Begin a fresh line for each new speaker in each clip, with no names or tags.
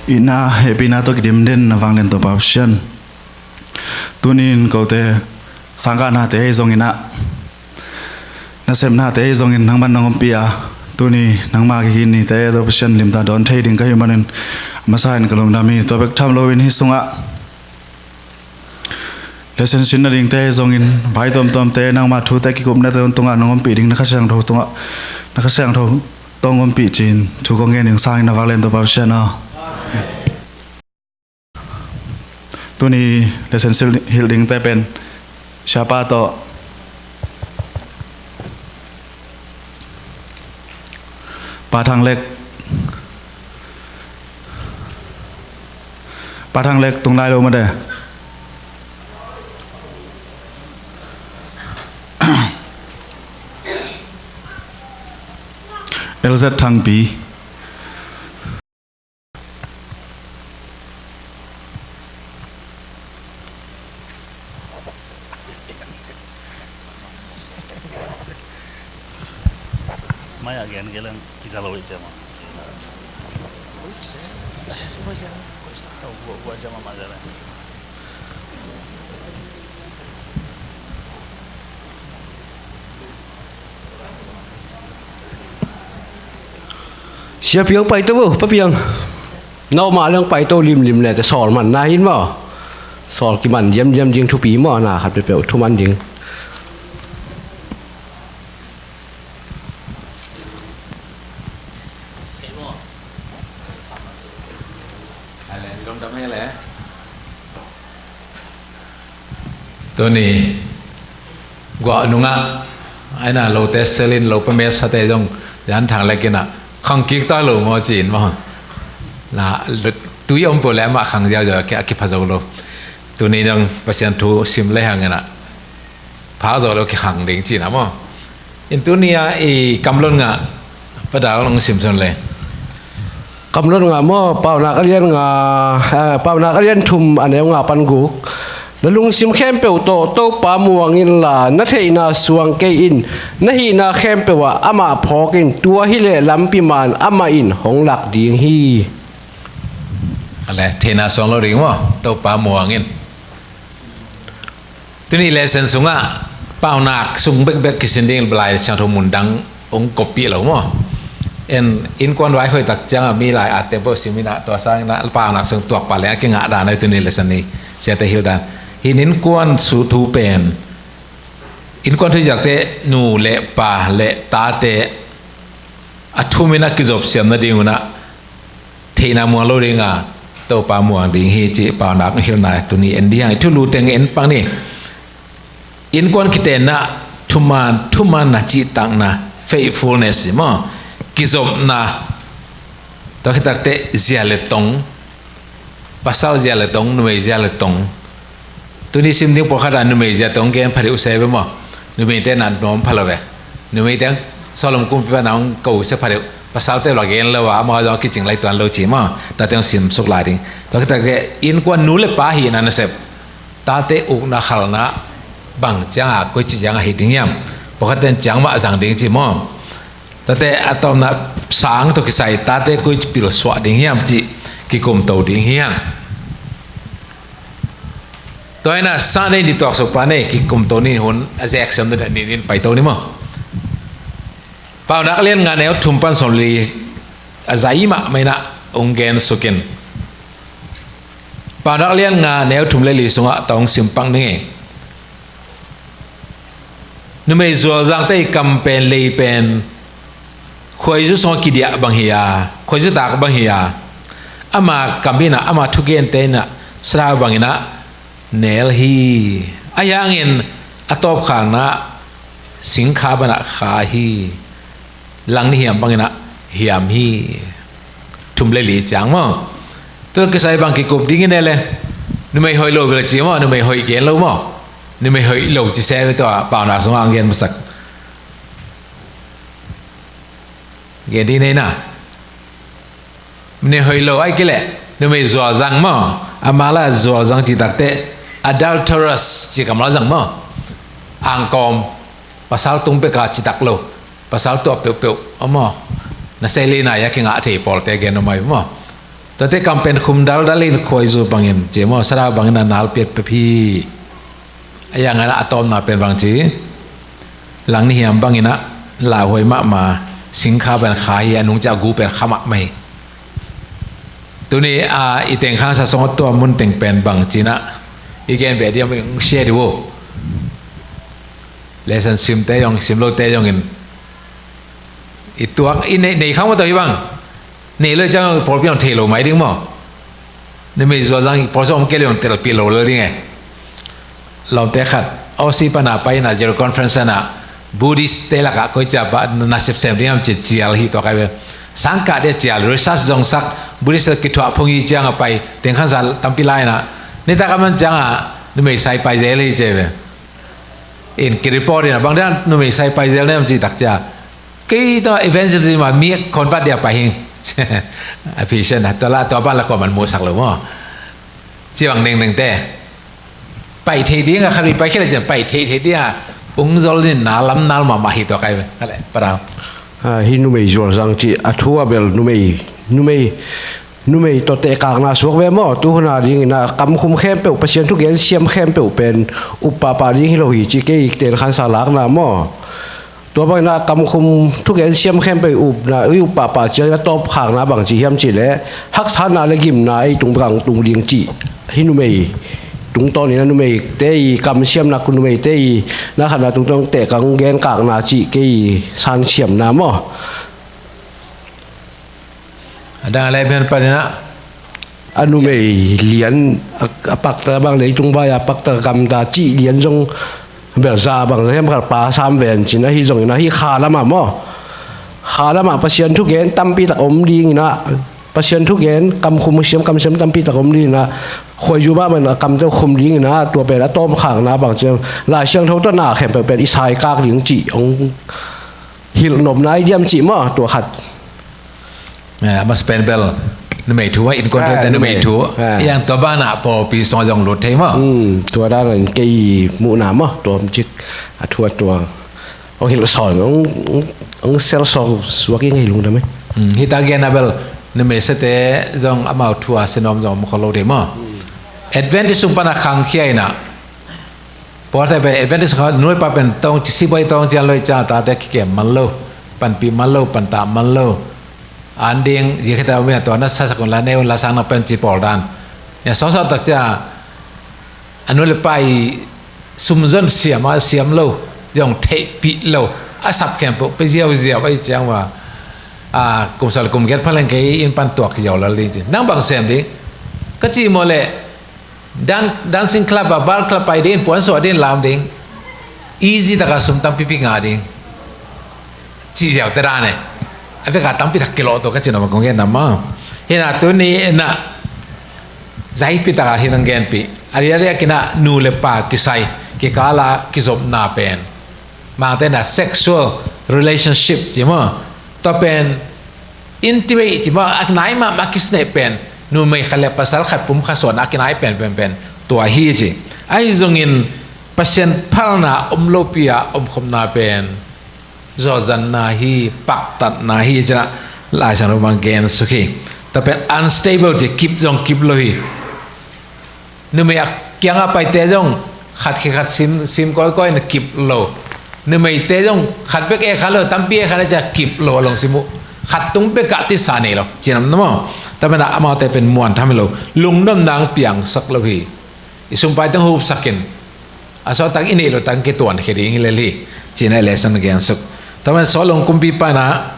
ina happy na to kidim den na wanglen to papsian tunin kote sangka na te zong ina na sem na te zong in nang ban nang pia tuni nang ma ki ni te to pasien lim ta don thei ding ka humanen masain kalong dami to bek tham loin hi sunga lesson sin na ding te zong in vai tom tom te nang ma thu te ki kum na te tunga nang pi ding na kha sang tho tunga na kha sang tho tong pi chin thu ko nge ning sang na wanglen to papsian na tuni lesson healing te pen siapa to pa thang lek tung lai lo ma de LZ thang pi
mai again gelang kita lalu aja mah. Gua aja mah masalah.
Siap yang pai tu apa yang? Nau malang pai tu lim le te sol man na hin ma. Sol ki man yem jing thu pi ma na khat pe pe thu man jing.
ตัวนี้กว่านุงะไอ้น่ะโลเตสเซลินโลเปเมสเตจงยันทางเล็กน่ะขังกิกต้าโลมอจีนมั้งน่ะตุยอมโปรแลมขังเจ้าจะแค่กิพาโจโลตัวนี้ยังประชันทูซิมเลยหังน่ะพาโจโลกิขังเด้งจีนนะมั้งอินตัวนี้ไอ้กำลังงะประดาลงซิมซอนเลย
กำลังงะมั่วเป่านักเรียนงะเป่านักเรียนทุมอันนี้งะปันกุกแล้วลุงซิมเข้มเปวโตโตปามัวงินล่ะนัทเฮนาสวงเกอินนัทฮีนาเข้มเปว่าอามาพอกินตัวฮิเลลำปิมานอามาอินหงหลักดีงฮี
อะไรเทนาสวงเราเรียกว่าโตปามัวงินตัวนี้เลเซนสุงะเป่านักสุงเบกเบกกิสินดิ้งบลายชาทมุนดังองกปีเหล่ามั้งอินกวนไว้เคยตักจังมีหลายอาเตเปอร์ซิมินะตัวสร้างนะเป่านักสุงตัวปลาแล้วกิงะดานในตัวนี้เลเซนนี้เสียแต่ฮิลดานหินกวนสุทูเป็นอินกวนที่จากเตนูเละป่าเละตาเตอัทุมินักกิจบเสียมนาดิ่งนะเทนามัวโลดิงอ่ะโตปามัวดิ่งเฮจิป่านักฮิลนายตัวนี้เอ็นดี้ให้ทุลูเตงเอ็นปังนี่อินกวนคิดเตนะทุมันนะจิตังนะ faithfulness มั้งกิจบนะตัวคิดตักเตเจียเลตงpasalเจียเลตงนุ่มเจียเลตงตัวนี้ซิมดิ้งพอขนาดนุ่มเจียตงเกณฑ์ผลิตเสพมั้งนุ่มเตนันน้อมพลเวนุ่มเตงสลมกุมพิพาน้องกูเสพผลิตภาษาเตลอเกณฑ์เลยว่ามาเราคิดจริงไรตัวเราจีมั้งแต่เตงซิมสุกหลายดิ้งตัวคิดแต่อินกวนนู้เลป้าหินันเสพตาเตอุกนักขลนะบังจ้ากุยจีจังหิดิ้งยามพอขนาดจังว่าจังดิ้งจีมั้งแต่อะตอมนะสางตัวกิใส่ตาเตกุยปิโลสวะดิ้งยามจีกิกลมโตดิ้งเฮียงตัวนั้นสร้างในดิตัวสุปานเนี่ยกิกลมโตนี่หุ่นอาเซกเซมนั่นนี่ไปโตนี่มั้งเป่านักเรียนงานแนวทุ่มปันสนลีอาศัยมะไม่นะองเกนสุกินเป่านักเรียนงานแนวทุ่มเลลีสงะตองสิมปังนี่นุ่มไอ้จัวจังเตยกำเป็นเลยเป็นคอยจุสงกิเดียบังเฮียคอยจุตากบังเฮียอามากำบินะอามาทุกเกนเตนะสระบังเงินะเนลฮีอายังเงินอัตบขานนะสิงคาบนะขาฮีหลังนี่เหี่ยมบังเงินะเหี่ยมฮีทุ่มเลลีจังมั้งตัวก็ใส่บังกิกบดิ้งเงินเลยนุ่มไอ้หอยโลเบลจีมั้งนุ่มไอ้หอยเกนโลมั้งนุ่มไอ้หอยโลจีเซ่ไปตัวเปล่าหนักสมองเงินมาสักเงินที่ไหนน่ะมันหอยโลไอ้กี่แหละนุ่มไอ้จัวจังมั้งอามาลาจัวจังจิตักเต adulterous จิกำลังจังมั้งอังกอมภาษาตุ้งเปกาจิตักโลภาษาตัวเปียวๆอ๋อมั้งนั่นเซลีน่ะอยากกินอาเทปอลเตเกนออกมามั้งตัว ตัวเตกำเป็นคุมดัลดัลินคอยจูบังเงินเจมอสระบังเงินนัลเปียดไปพี่อย่างนั้นอะตอมน่าเป็นบางทีหลังนี้ยามบังเงินนะลาหวยมาสิงค้าเป็นขายอนุจากกูเป็นขมะไม่ตัวนี้อีเต็งข้างสะสมตัวมุนเต็งเป็นบางจีนะอีกแกนแบบเดียวมันเชียร์ดูเลสันซิมเตยองซิมโลเตยองเงินอีตัวอีในข้างว่าตัวอีบังนี่เลยจังพอพี่องเทโลไหมดิ้งมั้งนี่ไม่รู้จังพอสมเกลียงเทโลปีโลเลยดิ้งไงเราเตะขัดเอาสิปนาไปนะเจอคอนเฟอเรนซ์นะบูดิสเตลักก็จะบ้านนาสิบเซมดิ้งมันจะเจียลฮิตัวใครเป็นสังกัดเดียเจียลรีสัชจงสักบูดิสกิจวัตรพงยีจังไปเต็งขันสัลตั้มพิไลนะนี่ถ้ามันจังนี่ไม่ใส่ไปเจลเลยเจ้าอินกิริปอร์เนี่ยบางด้านนี่ไม่ใส่ไปเจลเนี่ยมันจีตักจ้ากี่ตัวอีเวนต์จะมามีคนวัดเดียไปหิงพิเศษนะตัวบ้านละก็มันมัวสักหรือมั้งที่บางหนึ่งแต่ไปเทียดิ้งอะใครไปแค่ไหนจะไปเทียดิ้งองค์จอลินนาล้ำนาลมาหิตัวใครไปอะไรปะเรา
ฮินุเมย์จวลสังจีอัทัวเบลนุเมย์ตัวเตะกลางนะสวกเวมอตัวขนาดนี้นะกำคุมเข้มเปลวประชันทุกอย่างเสียมเข้มเปลวเป็นอุปปาริฮิโลหิจิเกอีกเตนขันสาลักนะมอตัวบางนะกำคุมทุกอย่างเสียมเข้มไปอุบนะอุปปาเจอตบขางนะบางจีเฮียมจีเล่ฮักษานาเลกิมนะไอตรงกลางตรงเลียงจีฮินุเมย์ตรงตอนนี้นะนุเมย์เตยกำเสียมนะคุณนุเมย์เตยนะขณะตรงเตะกลางแกนกลางนาจีเกยสันเสียมนะมอ
adaอะไรเป็นประเด็นนะ
อนุเมย์เหรียญปักตะบางเลยตรงใบปักตะกำตาจีเหรียญตรงแบบซาบางเรื่องกับปลาสามแหวนจีนะที่ตรงนี้นะที่ขาละมาหม้อขาละมาประชันทุกเย็นตั้มปีตะอมดีนะประชันทุกเย็นกำคุมเสียมตั้มปีตะอมดีนะคอยอยู่บ้านมันกำเจ้าคุมดีนะตัวเป็นละต้มขางนะบางเจ้าลายเชียงเท่าต้นหน้าแข่งเป็นอิสายกากเหลียงจีองหิลนมนายเยี่ยมจีหม้อตัวขัด
มาสเปนเบลนึกไม่ถูกว่าอินคอนเทนต์นึกไม่ถูกอย่างตัวบ้านอ่ะพอปีสองจงรถเทมั้ง
ตัวด้านนั้นกี่หมู่หนามะตัวมันจิกทัวตัวเอาหินสอนองเซลสองสวกิงให้ลุงได้ไหม
ฮิตาเกนเบลนึกไม่เสร็จจงเอามาทัวเซนอมจงมุขโลเดมั้งเอ็ดเวนที่สุพรรณขังเขียนะพอแต่ไปเอ็ดเวนที่สุพรรณนู้นไปเป็นตรงสิบใบตรงจันเลยจ้าตาแต่ขี้เกียจมันโลปันปีมันโลปันตามันโลอันเดียงยี่kita punya tu anak saya sekolah ni ulah sana pencipol dan ya sosok tak cia anu lepai sumzon siam lo yang tepi lo asap kempo peziau ai cang wa kumsal kumget paling kei in pan tuak jauh lali je nang bang sem ding kecil mole dancing club bar club pai ding puan so ding lam ding easy tak asum tam pipi ngading ci jauh terane apa kata tapi tak kilo tu kan cina macam ni nama. Hina tu ni nak zahir pita kah hina gen pi. Ada kena nu lepa kisai kikala kisob na pen. Mangte na sexual relationship cuma. Tapi intimate cuma ak naik mak kisne pen. Nu mai khale pasal khat pum khaswan ak naik pen. Tua hi je. Ai zongin pasien palna omlopia khom na pen. Zozan nahi pak tat nahi jana lai sang rumang gen suki tapi unstable je keep lohi nume kyang apa te jong khat sim koi na keep low nume te jong khat bek e khalo tampi e khana ja keep low long simu khat tung pe ka ti sa ne lo jinam namo tapi na ama te pen muan tham lo lung nom nang piang sak lohi isum pai tang hup sakin aso tang ini lo tang ke tuan khiri le li china lesson gen suk tapi solong kumpi pana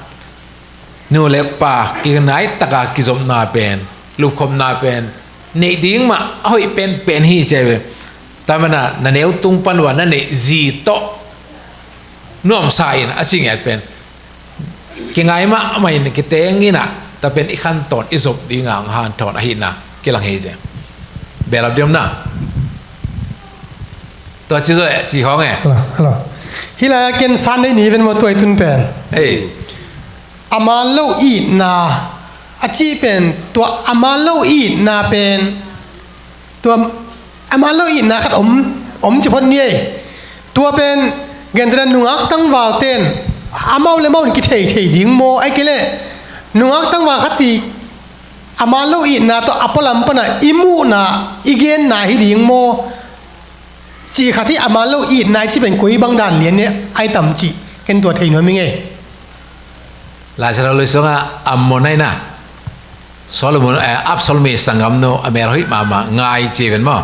nu lepa kinai taka kizom na pen lukom na pen ne ding ma hoi pen hi cheve tapi na neu tung panwa na ne zi to nuam sain aching at pen kingai ma mai ne kitengina tapi ikan ton isop dingang han ton ahina kilang heje belab diam na to chizo chi hong e
hello hilaya ken san nei ni ven mo toy tun pen amal lo i na achi pen to amal lo i na pen to amal lo i na khat om chi phon ni to pen gendran nungak tang wal ten amau le mau ki thei ding mo ai kele nungak tang wa khati อามาลูอีนาตัวอัปลัมปนะอิมูนาอีเกนนาฮิดิงโมจีขัดที่อามาลูอีนายที่เป็นกุยบังดานเลียนเนี่ยไอต่ำจีเห็นตัวเทียนไว้ไม่ไง
ลาชาลุสงะอัมโมไนนะโซโลมอนอับโซลมีสังกัมโนอเมริกมาง่ายจีเป็นมั้ง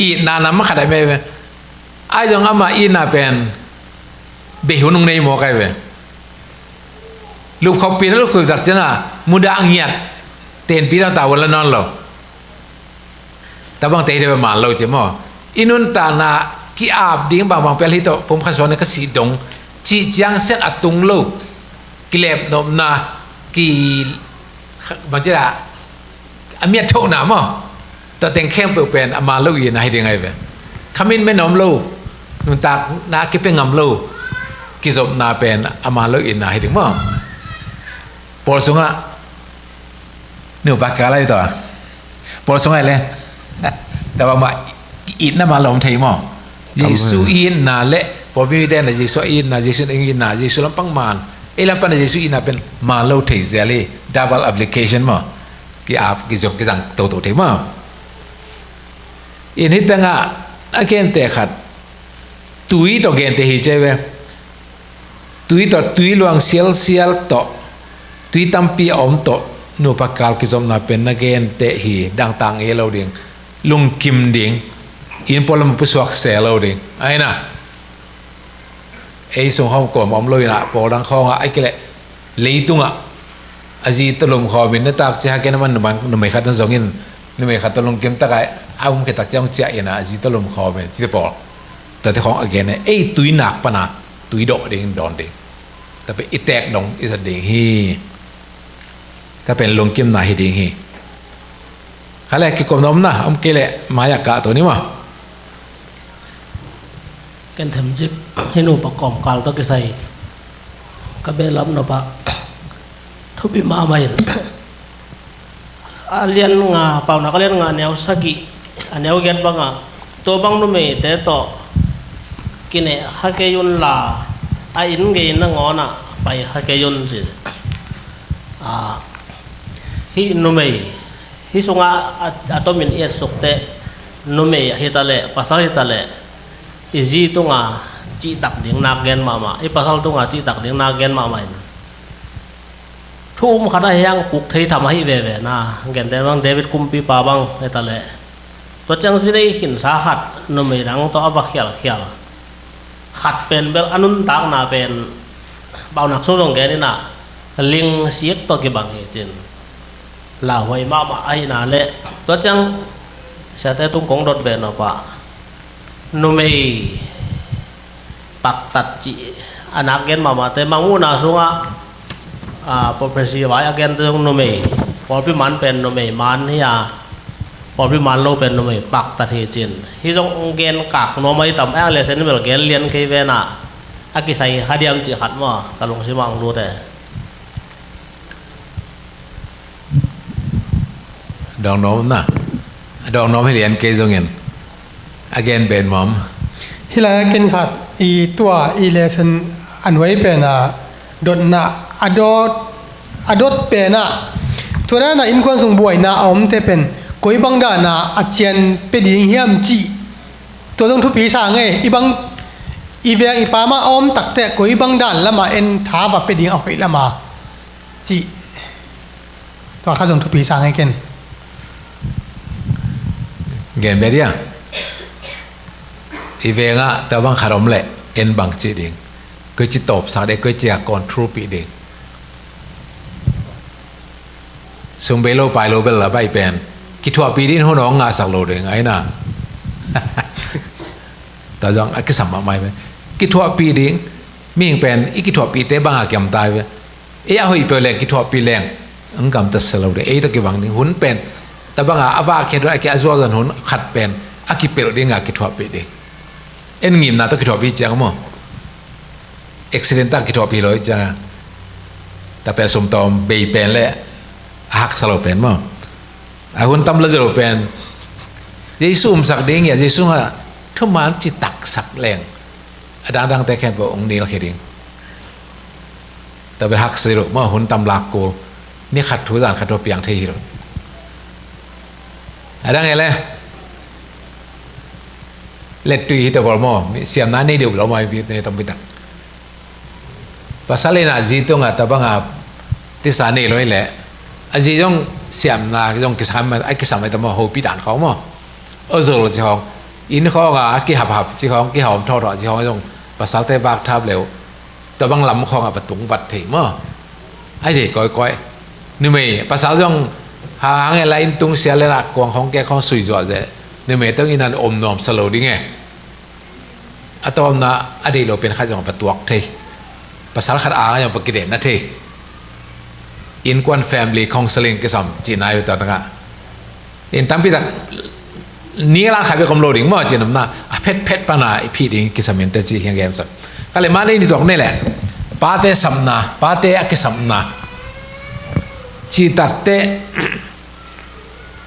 อีนานามาขัดได้ไหมไอ้จงอามาอีนาเป็นเบหุนงในหมอไกเวลูกเขาปีนลูกคุยจากเจ้ามุดาอังเงียดเตียนปีตั้งแต่วันละนอนเราแต่บางเตยได้ประมาณเราเจ้ามั้งอินุนตานากีอาบดิ้งบางเปลี่ยนที่โตผมขัดสอนในกสีดงจีจังเส้นอัตุงลูกกิเลบนมนากีบางเจ้าอเมียโตหนามั้งตัวเต็งเข้มเปลี่ยนอามาลูกอีน่าให้ได้ไงเว้ยขมิ้นไม่นมลูกนุนตานาคิดเป็นงำลูกกิจบนาเป็นอามาลูกอีน่าให้ได้มั้งปอลสงะหนูปากกาอะไรต่อปอลสงะเลยแต่ว่ามาอินน่ะมาลมไทยมั้งเยซูอินน่ะเละพอมีได้นะเยซูอินน่ะเยซูอินน่ะเยซูลำปังมันลำปังน่ะเยซูอินน่ะเป็นมาลมไทยเสียเลย double application มั้งกี่อาบกี่จบกี่จังโตไทยมั้งอินที่ตั้งอ่ะอาเกนเตะขัดตุยต่อเกนเตะหิเจเวตุยต่อตุยลวงเซียลต่อตุยตั้มปีอมต่อนูปากกาลกิจมน่ะเป็นนักเกนเตะหิดังต่างเราเดียงลุงกิมเดียงอินพอลมันผู้สวักเสเราเดียงไอ้น่ะไอ้ส่งห้องก่อนมอมลอยน่ะพอดังข้องอ่ะไอ้เกละเลยตุงอ่ะอาจีตลมขอบินนั่นตากจะหาแกน้ำมันนุ่มไม่ขัดทั้งสองอินนุ่มไม่ขัดตลมเกมตะไคร้เอาผมแค่ตักจ้องเจ้าเองนะอาจีตลมขอบินจีตปอแต่ที่ของอเกนเนี่ยไอ้ตุยหนักปะนะตุยโดเด้งดอนเด้งแต่เป็นอิแตกดงอิสเด้งฮีถ้าเป็นลงเกมหนาฮีเด้งฮีอะไรกิจกรรมน้ำนะอมเกละมายากะตัวนี้มั้ง
กันทำจิบให้หนูประกอบการต้องใส่กระเบลำนะปะทุบิมาไม่เรียนงาเปล่านักเรียนงาแนวสักิอันแนวเก็ตบ้างอ่ะตัวบางนุ่มแต่ต่อกินเนี่ยฮักเกยุนลาไออินเกยนงอน่ะไปฮักเกยุนสิฮินุ่มฮิสุงาatau min iya sukte nume hitale pasal hitale izi tunga ci tak ding nagen mama i pasal tunga ci tak ding nagen mama in thum khada yang kuk thei tham hi ve ve na gen te bang david kumpi pa bang hitale to chang si dei hin sa hat nume rang to aba khial khat pen bel anun tak na pen bau nak so rong ge ni na ling siek to ki bang he chin là hoài mà ai nà lệ tôi chẳng sẽ thấy tung công đột về nó pa nó mày bạc tạt chị anh agen mà thế mà ngu nào xuống profesi vài agen tôi nó màyพอพี่มันเป็นnó màyมันนี่พอพี่มันโลเป็นnó mày bạc tạt hết chín hi trong gen cạc nó mày tầm ai lệ sen bel gen liên cái về nà aki sai hadiam chị hạt mà cả lồng xi măng luôn đấy
ดองน้อมนะดองน้อมให้เรียนเกยงเงิน again เป็นมอม
ฮิลาเกนขัดอีตัวอีเลสันอันไว้เป็นดดนะอดดเป็นตัวนั้นอินควนส่งบ่อยนะอมเตเป็นกุยบังดานะอาเจียนเป็นดิงเฮียมจีตัวต้องทุบปีสางไงอีบังอีเวียงอีปามาอมตักแต่กุยบังดานแล้วมาเอ็นท้าว่าเป็นดิงเอาไปแล้วมาจีตัวข้าส่งทุบปีสางไงเกน
เกณฑ์เบียร์อีเวงะแต่บางขารมแหละเอ็นบางจีดิงก็จิตตบสักเด็กก็จะกอนทรูปีดิงส่งเบลโลไปโลเบลละใบเป็นกิทัวปีดินหัวน้องงาสักโลเด้งไอ้น่ะแต่จังไอ้ก็สัมมาไม่ไปกิทัวปีดิงมีอย่างเป็นอีกิทัวปีเตะบางอาเกมตายไปเอ้ยเอาอีเปลแรงกิทัวปีแรงอังกำตัดสลาวเด้เอ้ยตะกี้บางนึงหุ่นเป็นแต่บางอาว่าแค่ด้วยแค่azwaจันหุ่นขัดเป็นอากิเปลดิงอากิทัวปีดิงเอ็นงิมนาต้องกิทัวปีจังมั้งaccident ตั้งกิทัวปีเลยจังแต่เป็นสมตอมเบย์เป็นแหละหักสลบเป็นมั้งไอ้หุ่นตั้มละจะลบเป็นเยซูสักดิงอย่าเยซูฮะทุกมันจิตตักสักแรงดังแต่แค่พระองค์นี้เราแค่ดิงแต่เป็นหักสลบมั้งหุ่นตั้มลากโกนี่ขัดทุจานขัดตัวเปียงเที่ยว ada ngele let tu itu bermo siam nani dia belum mai ni tempat pasal ini aji tu nggak tahu ngap di sana loh le aji jong siam na jong kisam itu mau hobi dan kau mau azul jong ini kau nggak hap jong hom thor jong jong pasal teh bak tab leu tahu bang lam kau nggak betung bat thi mau ai koi ni me pasal jong hàng ngày lại tung xe lên lạc quang không cái không suy dọa dễ nên mấy tiếng in ôm nòm sờ đi nghe à tôm na à đi lo bên khai trong vật tuộc thì pasal khát á yang bagi deh nanti in quan family counseling cái sắm chỉ này tao tengah in tapi tak ni lah khai bekom loading mau chỉ nằm na pet pana ipi ding cái sắm yang terjadi yang genser kalau mana ini tuak ni leh pate samna pate akis samna chỉ tate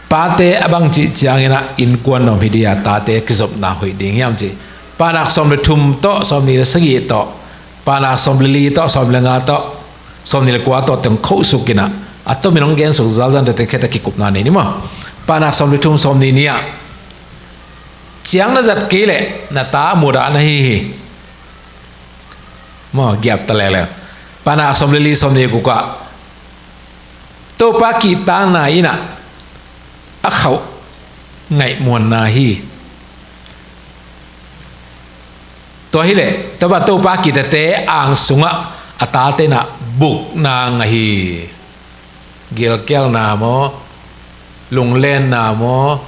pate abang ci jangina in quan nom hidia tate kisop na hui ding yam ci panak som le thum to som ni sagi to panak som le li to som le nga to som ni le kwa to tem khou sukina ato minong gen suk zal zan te kheta ki kup na ni ma panak som le thum som ni nia chiang na zat ki le na ta muda na hi mo gyap ta le panak som le li som ni ku ka to pa ki ta na ina a khẩu ngày muôn na hi to hi le to ba to pa ki te ang sunga ata te na buk na ngahi gil kel na mo lung len na mo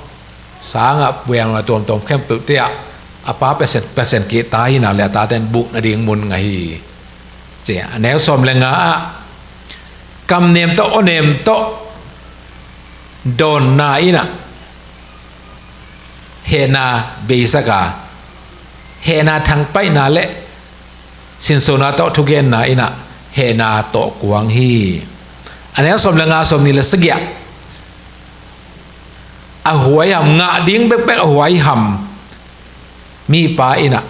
sanga buang la tom tom khem pu te apa percent ki ta hi na le ta ten buk na ding mun ngahi che anel som le nga kam nem to onem to don na ina hena beisaka hena thang pai na le sin sona to thugen na ina hena to kuang hi ane som lenga som ni le segya a huai ham nga ding bek bek a huai ham mi pa ina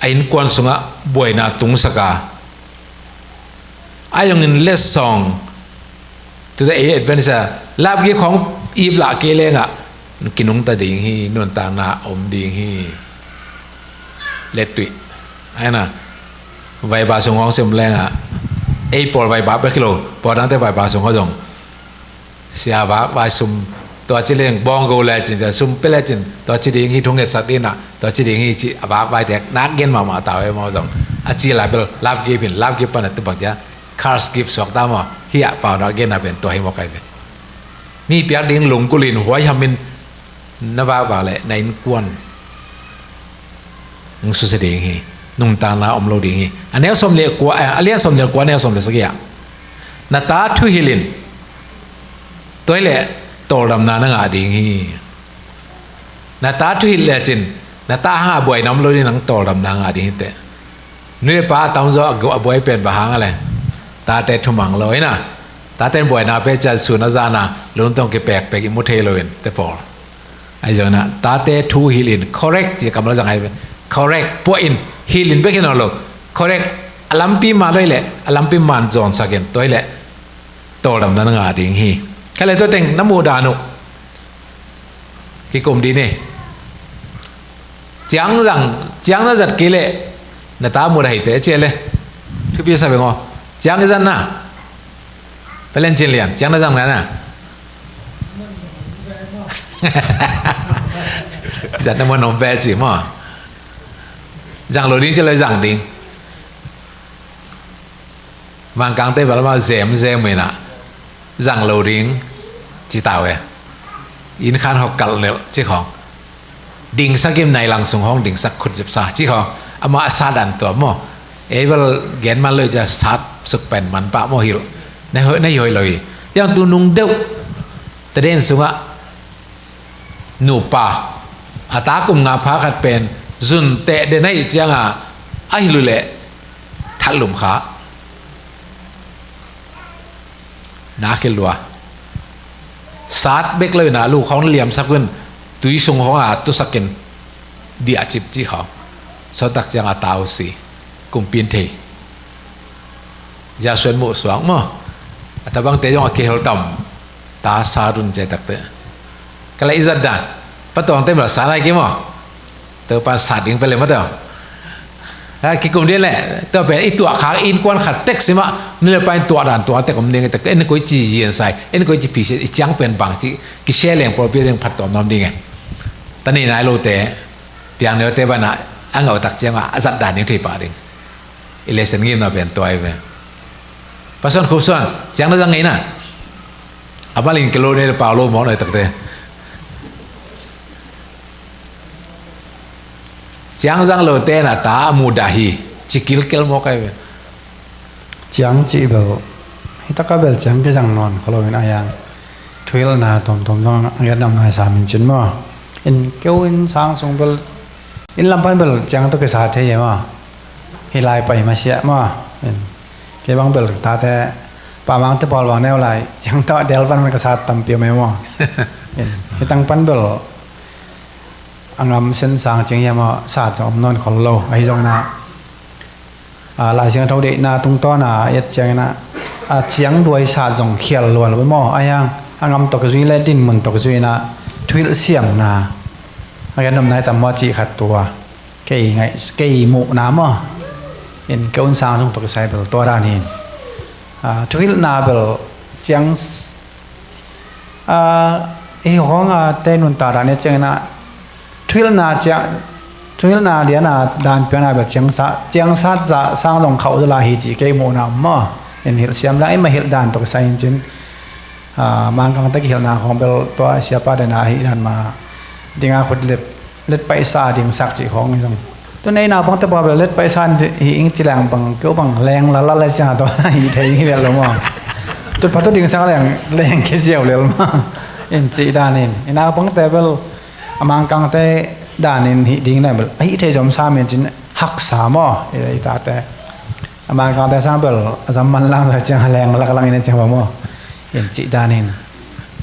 ain kwan sunga boina tung saka ayong in les song to the adventure lab ki khong ib la ke lenga kinung ta ding hi non ta na om ding hi let tui ana vai ba song hong sem lenga ei por vai ba kilo por dang te vai ba song ho jong sia ba vai sum to chi leng bong go le chin ja sum pe le chin to chi ding hi thong net sat din na to chi ding hi chi ba vai tek nak gen ma ta we ma jong a chi la bel lab ki pin lab ki pa na te bak ja cars gift sok ta ma hi a pa na gen na ben to hi mo kai ben mi pia ding lung kulin huai hamin na va le na in kwan ng su se ding hi nung ta na om lo ding hi anel som le kwa alian som le kwa ne som le sakya na ta thu hilin toile tol dam na nga ding hi na ta thu hil le chin na ta ha boy nam lo ni nang tol dam na nga ding te nui pa tam zo go boy pen ba hang ale ta te thu mang loi na ta ten boy na pe cha su na za na lon tong ke pek pek mu the loin te por ai zo na ta te thu hilin correct ji kam la jang ai correct point hilin be ken lo correct alampi ma loi le alampi man zon sa gen toile tol dam na nga ding hi cái này tôi tình nó mùa đà nụ khi cùng đi nè trắng nó giật kỹ lệ là ta mùa đầy tế chia lên thứ biết sao phải ngò trắng cái dân à phải lên trên liền trắng nó rằng này nè giật nó muốn nồng ve chỉ mà rằng lối đi cho lời rằng đi vàng càng tây vào mà dèm mình ạ rằng lầu điên chỉ tao vậy in khan học cẩn liệu chứ không đình sắc kim này lăng sung hong đình sắc khut dập sa chứ không ama sa đàn tuổi mò ấy vào gen mà lời cho sát sức bền man pa mò hiểu này hồi lời yang tu nung đâu ta đến sung á nụ pa ta cùng ngã phá khát bền dùn tệ đến đây chăng à ai lùi lệ thắt lùm khá na khel lua sát bekเลยนะลูกของเหลี่ยมสักคนตุยสงของตุสักกินดีอาจิบจีเขาสตักจังอาตาวสีกุมปีนเทยาส่วนหมู่สวงมั้งแต่บางเตยองอาเกลต่ำตาซาดุนใจตักเต kalau izat dan patong tem lah salah ke mo terpas sading pele mata ki kemudian le tapi itu akak in kuan khat tek sima nilai pain tua dan tua tek kemudian kita ini koi ji yen sai ini koi ji pisi jang pen bang ji ki share leng pro pi leng phat tom nom ding tani nai lo te piang ne te bana angau tak jang azat dan ni thi pa ding election ngim na pen toy ve pason khupson jang na jang ngai na abalin kilo ne pa lo mo nai tak te Giang giang lo te na ta mudahi cikil kel mo kai
Giang chỉ bảo hita ka bel Giang cái giang non kalau in ayang thuil na tom tom dong ayat nam hai sa min chin mo in kêu in sang sung bel in lampan bel Giang to ke sa the ye ma hilai pai ma sia ma in ke bang bel ta te pa mang te bol wa neo lai Giang to del van ma ka sa tam pi me mo in hitang pan bel angam sen sang ching ya ma sa chom non khol lo ai jong na la ching thau de na tung to na yet chang na chiang duai sa jong khial lo lo mo ayang angam to ka zui le din mun to ka zui na thuil siang na agan nam nai tam mo chi khat tua kei ngai kei mu na mo in kaun sang jong to ka sai bel to ra ni thuil na bel chiang e hong te nun ta ra ne chang na thuil na dia na dan pe na ba chiang sa za sang long khau la hi chi ke mo na ma en hil siam la ai ma hil dan to sai chin mang kang ta ki hil na khong bel to sia pa da na hi dan ma dinga khut let pai sa ding sak chi khong ni jong to nei na bang ta ba let pai san hi ing chi lang bang keu bang leng la la sia to hi thei hi lo mo to pa to ding sang leng ke jiao le ma en chi da nin ina bang ta bel amang kang te danin hi ding na bel ai the jom sa men chin hak sa mo ai ta te amang kang te sang bel azam man lang la chang leng la lang ina chang mo en chi danin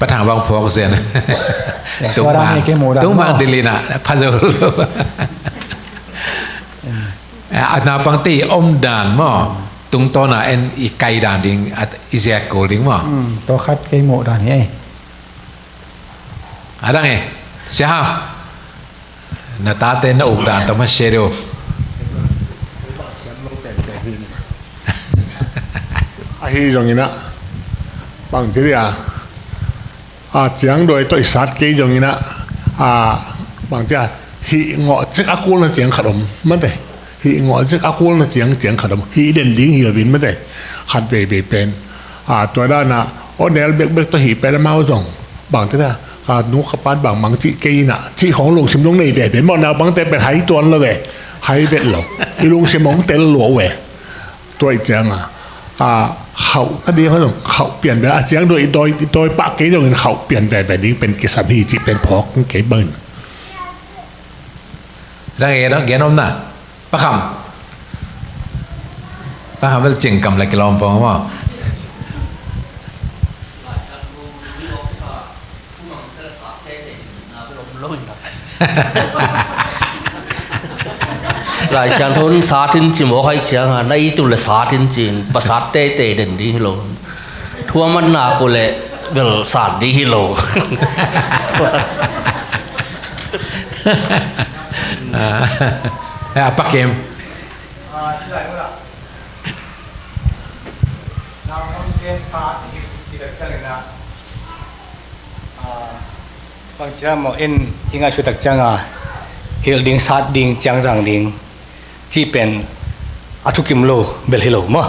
patang bang phok zen tung bang dilina puzzle na pang ti om dan mo tung to na en i kai dan ding at izek ko ding mo
to khat ke mo dan hi
adang e siapa na tate na ugdan to mas shero
hi jong ina bang chiri chiang doi to isat ke jong ina bang cha hi ngo chik akul na chiang khadom man de hi ngo chik akul na chiang khadom hi den ding hi vin man de khat ve pen to da na onel bek to hi pe ma jong bang cha nú khắp bát bằng măng chị cây nè chịของลุงซิมลงในเวเป็นมอนาบังแต่เป็นหายตัวละเวหายเวทเหล่าอีลุงซิมงเตลหลัวเวตัวอีเจียงเขาถ้าดีเขาเขาเปลี่ยนไปเจียงโดยปะเกยโดยเขาเปลี่ยนแบบนี้เป็นกิจสำนีจีเป็นพอกเกยเบิ้ล
đang nghe đó nghe nôm nè bác khăm phải chỉnh cầm lại cái lon phong không
lại chẳng thôn sát tin chỉ một hai chẳng à nay tụi là sát tin chỉ bắt sát tê tê đến đi hello thua mất nào cô lệ bel sát đi hello
apa kem
bang cha mo in inga chu tak changa hil ding sat ding chang jang ding chi pen athukim lo bel hilo mo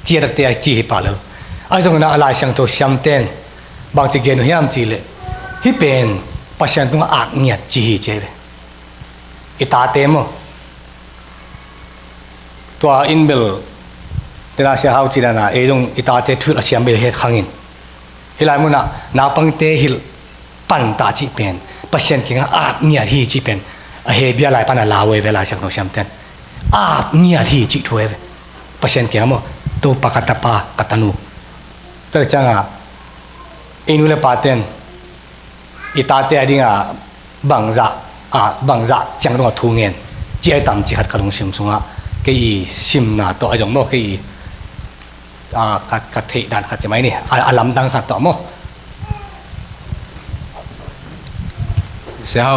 chi tak te chi hi pa lo ai jong na ala sang to siam ten bang chi gen hiam chi le hi pen pasien tung ak ngiat chi hi che ita te mo to in bel tena sia hau chi na e jong ita te thu la siam bel he khangin hilai mo na pang te hil pan ta chi pen pasien kinga ap nia hi chi pen a he bia lai pan la we vela sak no siam ten ap nia hi chi thuwe pasien kinga mo to pakata pa katanu ter changa inu le paten itate adinga bangza chang ro thu ngen chi tam chi khat kalung sim sunga ke i sim na to ajong mo ke i ka the dan khat mai ni alam dang khat to mo
เสียว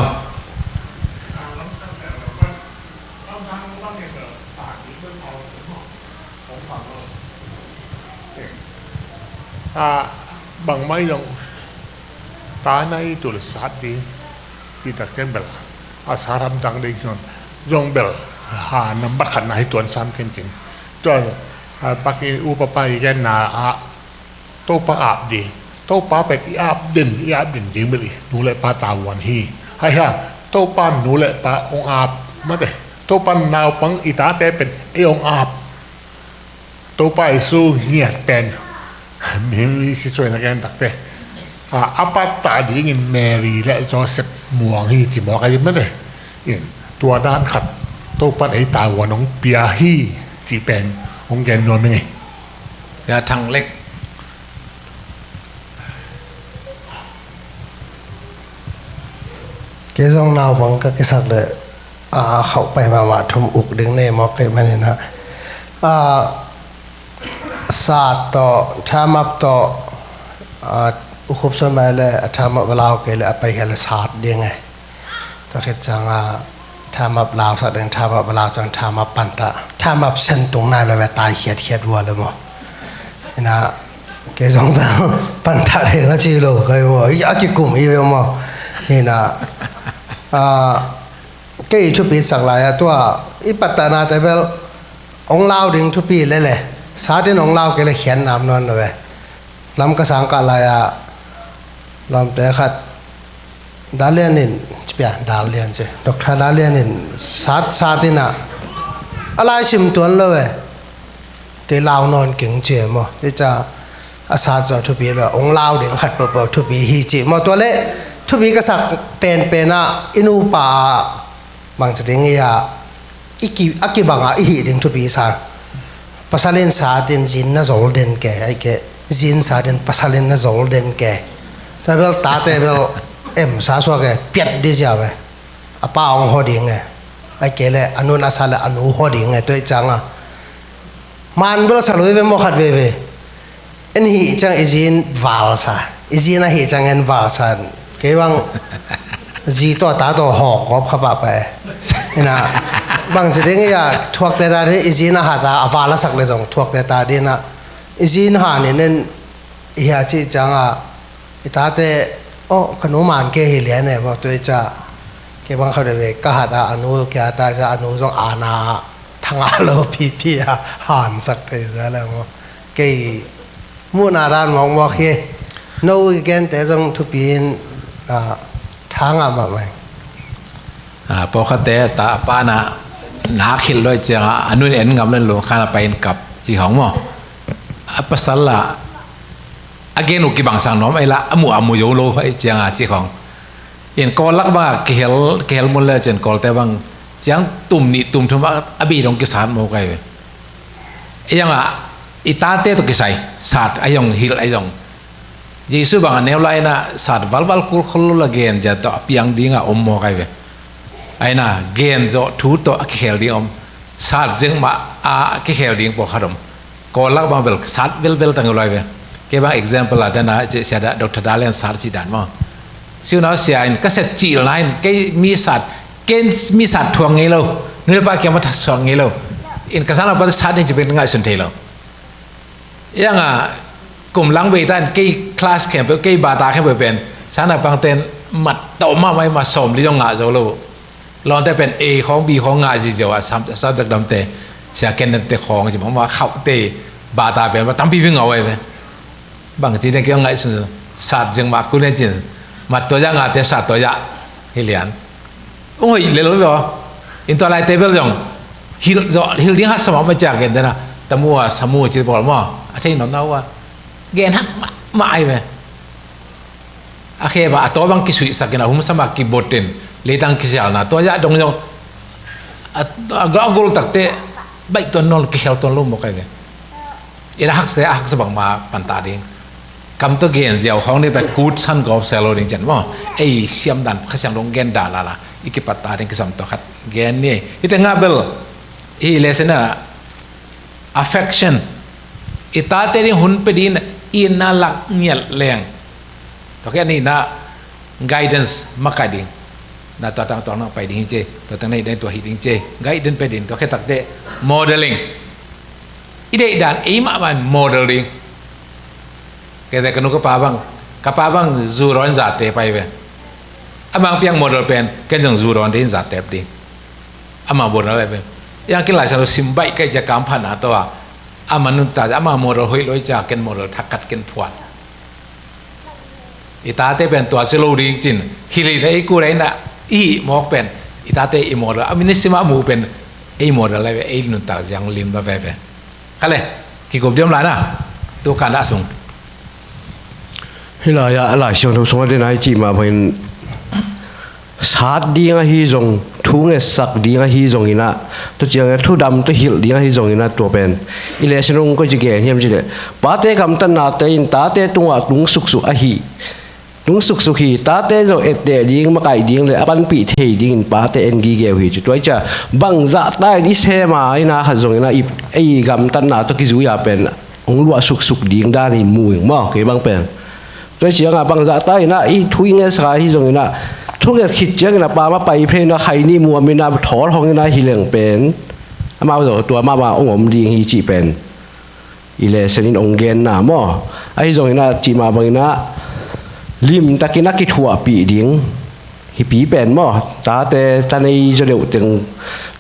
bằng mấy dòng ta này tụi là sát đi đi đặt cái bel sát ham tăng đi nhon dòng bel nằm bắt khẩn này tuần sam kinh kinh cho bác cái upapa cái na tô pa áp đi tô paไปที่อาบดินจริงไปเลยนูเลยปาตาวันฮีให้ฮะโตปันนูเลยปาองอาบมาเด้โตปันนาวปังอีตาแต่เป็นไอองอาบโตไปสู้เงียบเป็นมีสิช่วยนักเรียนตักเตะapa tadi ingin Mary และ Joseph มวงฮีจิบอกอะไรไม่ได้ตัวด้านขัดโตปันไอตาวันน้องเปียฮีจีเป็นองแกนนวลเป็นไง
ยาทางเล็ก
cái dòng nào bằng các cái sạc lợi khẩu bài mà thùng ục đứng này mà cái mà nên sát to tham áp to khúc xuân bài là tham áp lao cái là bài cái là sát đi ngay tôi thấy rằng tham áp lao sát đến tham áp lao chẳng tham áp bàn ta tham áp sen tung này là về tài khiết vua rồi mà nên cái dòng vào bàn ta để có chi lô cái mà cái cùng ý mà nên cái chút bị sạc lạiตัวอีปัตตานาแต่เวลองลาวดึงทุปีเลยสาธิตองลาวก็เลยเขียนนามนอนเลยลำกระสังกาลายลำแต่ขัดดาเลียนินจะเป็นดาเลียนใช่ดร.ดาเลียนินสาธิตน่ะอะไรชิมตัวเลยเกลาวนอนเก่งเจียมั้งที่จะอาสาจะทุปีเลยองลาวดึงขัดเปิดทุปีฮีจิมั้งตัวเล่ทุบีก็สักเป็นน่ะอินูป่าบางสิ่งเงี้ยอักบังอ่ะอีหิดิงทุบีสักภาษาเล่นสาดินจินน่ะโจลเดนแกไอ้แกจินสาดินภาษาเล่นน่ะโจลเดนแกแต่เวลตาแต่เวลสาสวะแกเปียดดิเจ้าเว้ยอ่ะป้าองหัวดิ่งไงไอ้แกเลยอนุนาสาเลยอนุหัวดิ่งไงตัวจังอ่ะมันเวลาสรุปเว้ยมขัดเว้ยอันนี้จังอีจินวาลซาอีจินน่ะเหจังเงินวาลซาเกี่ยงจีตัวตาตัวหอกก็ขับไปนะบางสิ่งเงี้ยทวกแต่ตาเนี่ยจีน่าหาตาอวาลสักเลยจงทวกแต่ตาดีนะจีน่าหาเนี่ยนั่นเฮียจีจังอ่ะตาแต่โอ้ขนมมันเกลี่ยเนี่ยบอกตัวจ้าเกี่ยงบางเขาเดี๋ยวก็หาตาอนุเกี่ยตาจะอนุจงอาณาทางอาโลพี่หันสักทีซะแล้วมั้งเกี่ยมูนาดานมองว่าเฮ้โน้ยแกนแต่จงทุบีนทางอ่ะมาไหม
พอเขาแต่ตาป้านะหนาขิดเลยจังอันนู้นเอ็นกับเล่นโลข้าไปกับจีของมั้งภาษาละอาเกนุกิบังสังน้อมไอ้ละอมูโยโลไอ้จังจีของเอ็นกอลักบ้าเกลหมดเลยจนกอลแต่บางจังตุ่มนี่ตุ่มทุ่มว่าอบีตรงกิสานโมไกเว้ยไอ้ยังอีตาเต้ตุกิใส่ศาสตร์ไอ้ยังฮิลไอ้ยังยี่สุบางแนวไลน่ะศาสตร์วัลคุลคุลละเกนจะต่อเปียงดิ้งอ่ะโมไกเว้ยไอ้น่ะเกนจะทูต่อเขลดิ้งศาสตร์จึงมาเขลดิ้งพอขรมกอลักบางเวลศาสตร์เวลตั้งอยู่ไรเว้ยแค่บาง example ละเดี๋ยวนะจะเสียดดร.ดาเลนศาสตร์จีดันมั้งสิ่งนั้นเสียอินก็เสร็จจีไลน์แกมีศาสตร์เกนมีศาสตร์ทวงเงี้ยเราเนื้อปลาเกี่ยวมาทวงเงี้ยเราอินกษัตริย์เราศาสตร์นี่จะเป็นง่ายสุดเทเรายังกลุ่มลังเวตันกี่คลาสแข่งไปกี่บาตาแข่งไปเป็นสารบางเต็นมัดโตมาไม่มาสมที่ต้องงาจะรู้ลองแต่เป็น A ของ B ของงาจีเจ้าสับดำเตะเสียเกนเตะของจีผมว่าเข้าเตะบาตาเป็นว่าตั้มพี่วิ่งเอาไว้ไหมบางทีเนี่ยก็ง่ายสุดศาสตร์จึงมาคุณเนี่ยจีมาตัวยังงาเตะศาสตร์ตัวยะฮิเลียนโอ้ยเลยรู้ไหมวะอินตัวอะไรเตะเบลจงฮิลดิ้งหัดสมองมาจากเกนเตนะแต่มัวสมูจีบอกว่าอาทิตย์น้องน้าว่าเกณฑ์ฮักมาไอ้เว้ยอาเคบะตัวบางกิสุยสักนะหุ่มสมัครกิบดินเลยตั้งกิเซลนะตัวยาดงยงกรอกกุลตักเตะใบตัวนนกิเซลตัวลุ่มบอกไอ้เว้ยอีน่าฮักเสียฮักสบังมาปันตาดิ้งคำตัวเกณฑ์เจ้าของนี่เป็นกูดซันกอล์ฟเซลล์ดิ้งจันว่าไอ้เสียมดันข้าศึกลงเกณฑ์ด่าละอีกปัตตาดิ้งกิสัมตัวขัดเกณฑ์นี่อีแต่งาเบลอีเลสน่ะ affection อีตาเตนี่หุ่นไปดีนอินน่าลักเงียบแรงตอนนี้นะ guidance มากัดดิ้ง na to tang tong nang pai ding che to tang nei den to hi ding che gai den pe din to khe tak de modeling ide dan aim aman modeling ke de kanu ka pa bang zu ron za te pai ve amang piang model pen ken jang zu ron din za te ding ama bon la ve yang kin lai sa sim bai kai ja kam phan na to amanun ta ama model hoi loi ja ken model thakat ken phuat itate pen to se lo ding chin hili dai ku dai na i mok pen itate i model aminisima mu pen ei model la ve ei nun ta jang lim ba ve ve khale ki gop diam la na to kan da sung
hi la ya la xiong thong song de nai chi ma phen sát đi ngay hi zong thu nghe sắc đi ngay hi zong ina to chiang thu dam to hil đi ngay hi zong ina to pen election rong ko jige hiam jile pa te kam tan na te in ta te tunga tung suk suk a hi tung suk suk hi ta te zo et de ding ma kai ding le apan pi thei ding pa te en gi ge hi chu toi cha bang za tai đi se ma ina ha zong ina i ei gam tan na to ki zu ya pen ong lua suk suk ding da ni mu mo ke bang pen toi chiang a bang za tai na i thui nghe sa hi zong inaทุกอย่างคิดเยอะนะป้ามาไปเพลงนะใครนี่มัวมีนาถอดห้องนะฮิเลงเป็นมาตัวมาองค์ดีฮีจีเป็นอีเลสนินองเกนนะมั่วไอ้ตรงนี้นะจีมาบางนะลิมตะกินักกิถั่วปีดิ้งฮิปีเป็นมั่วตาแต่ตาในจะเร็วถึง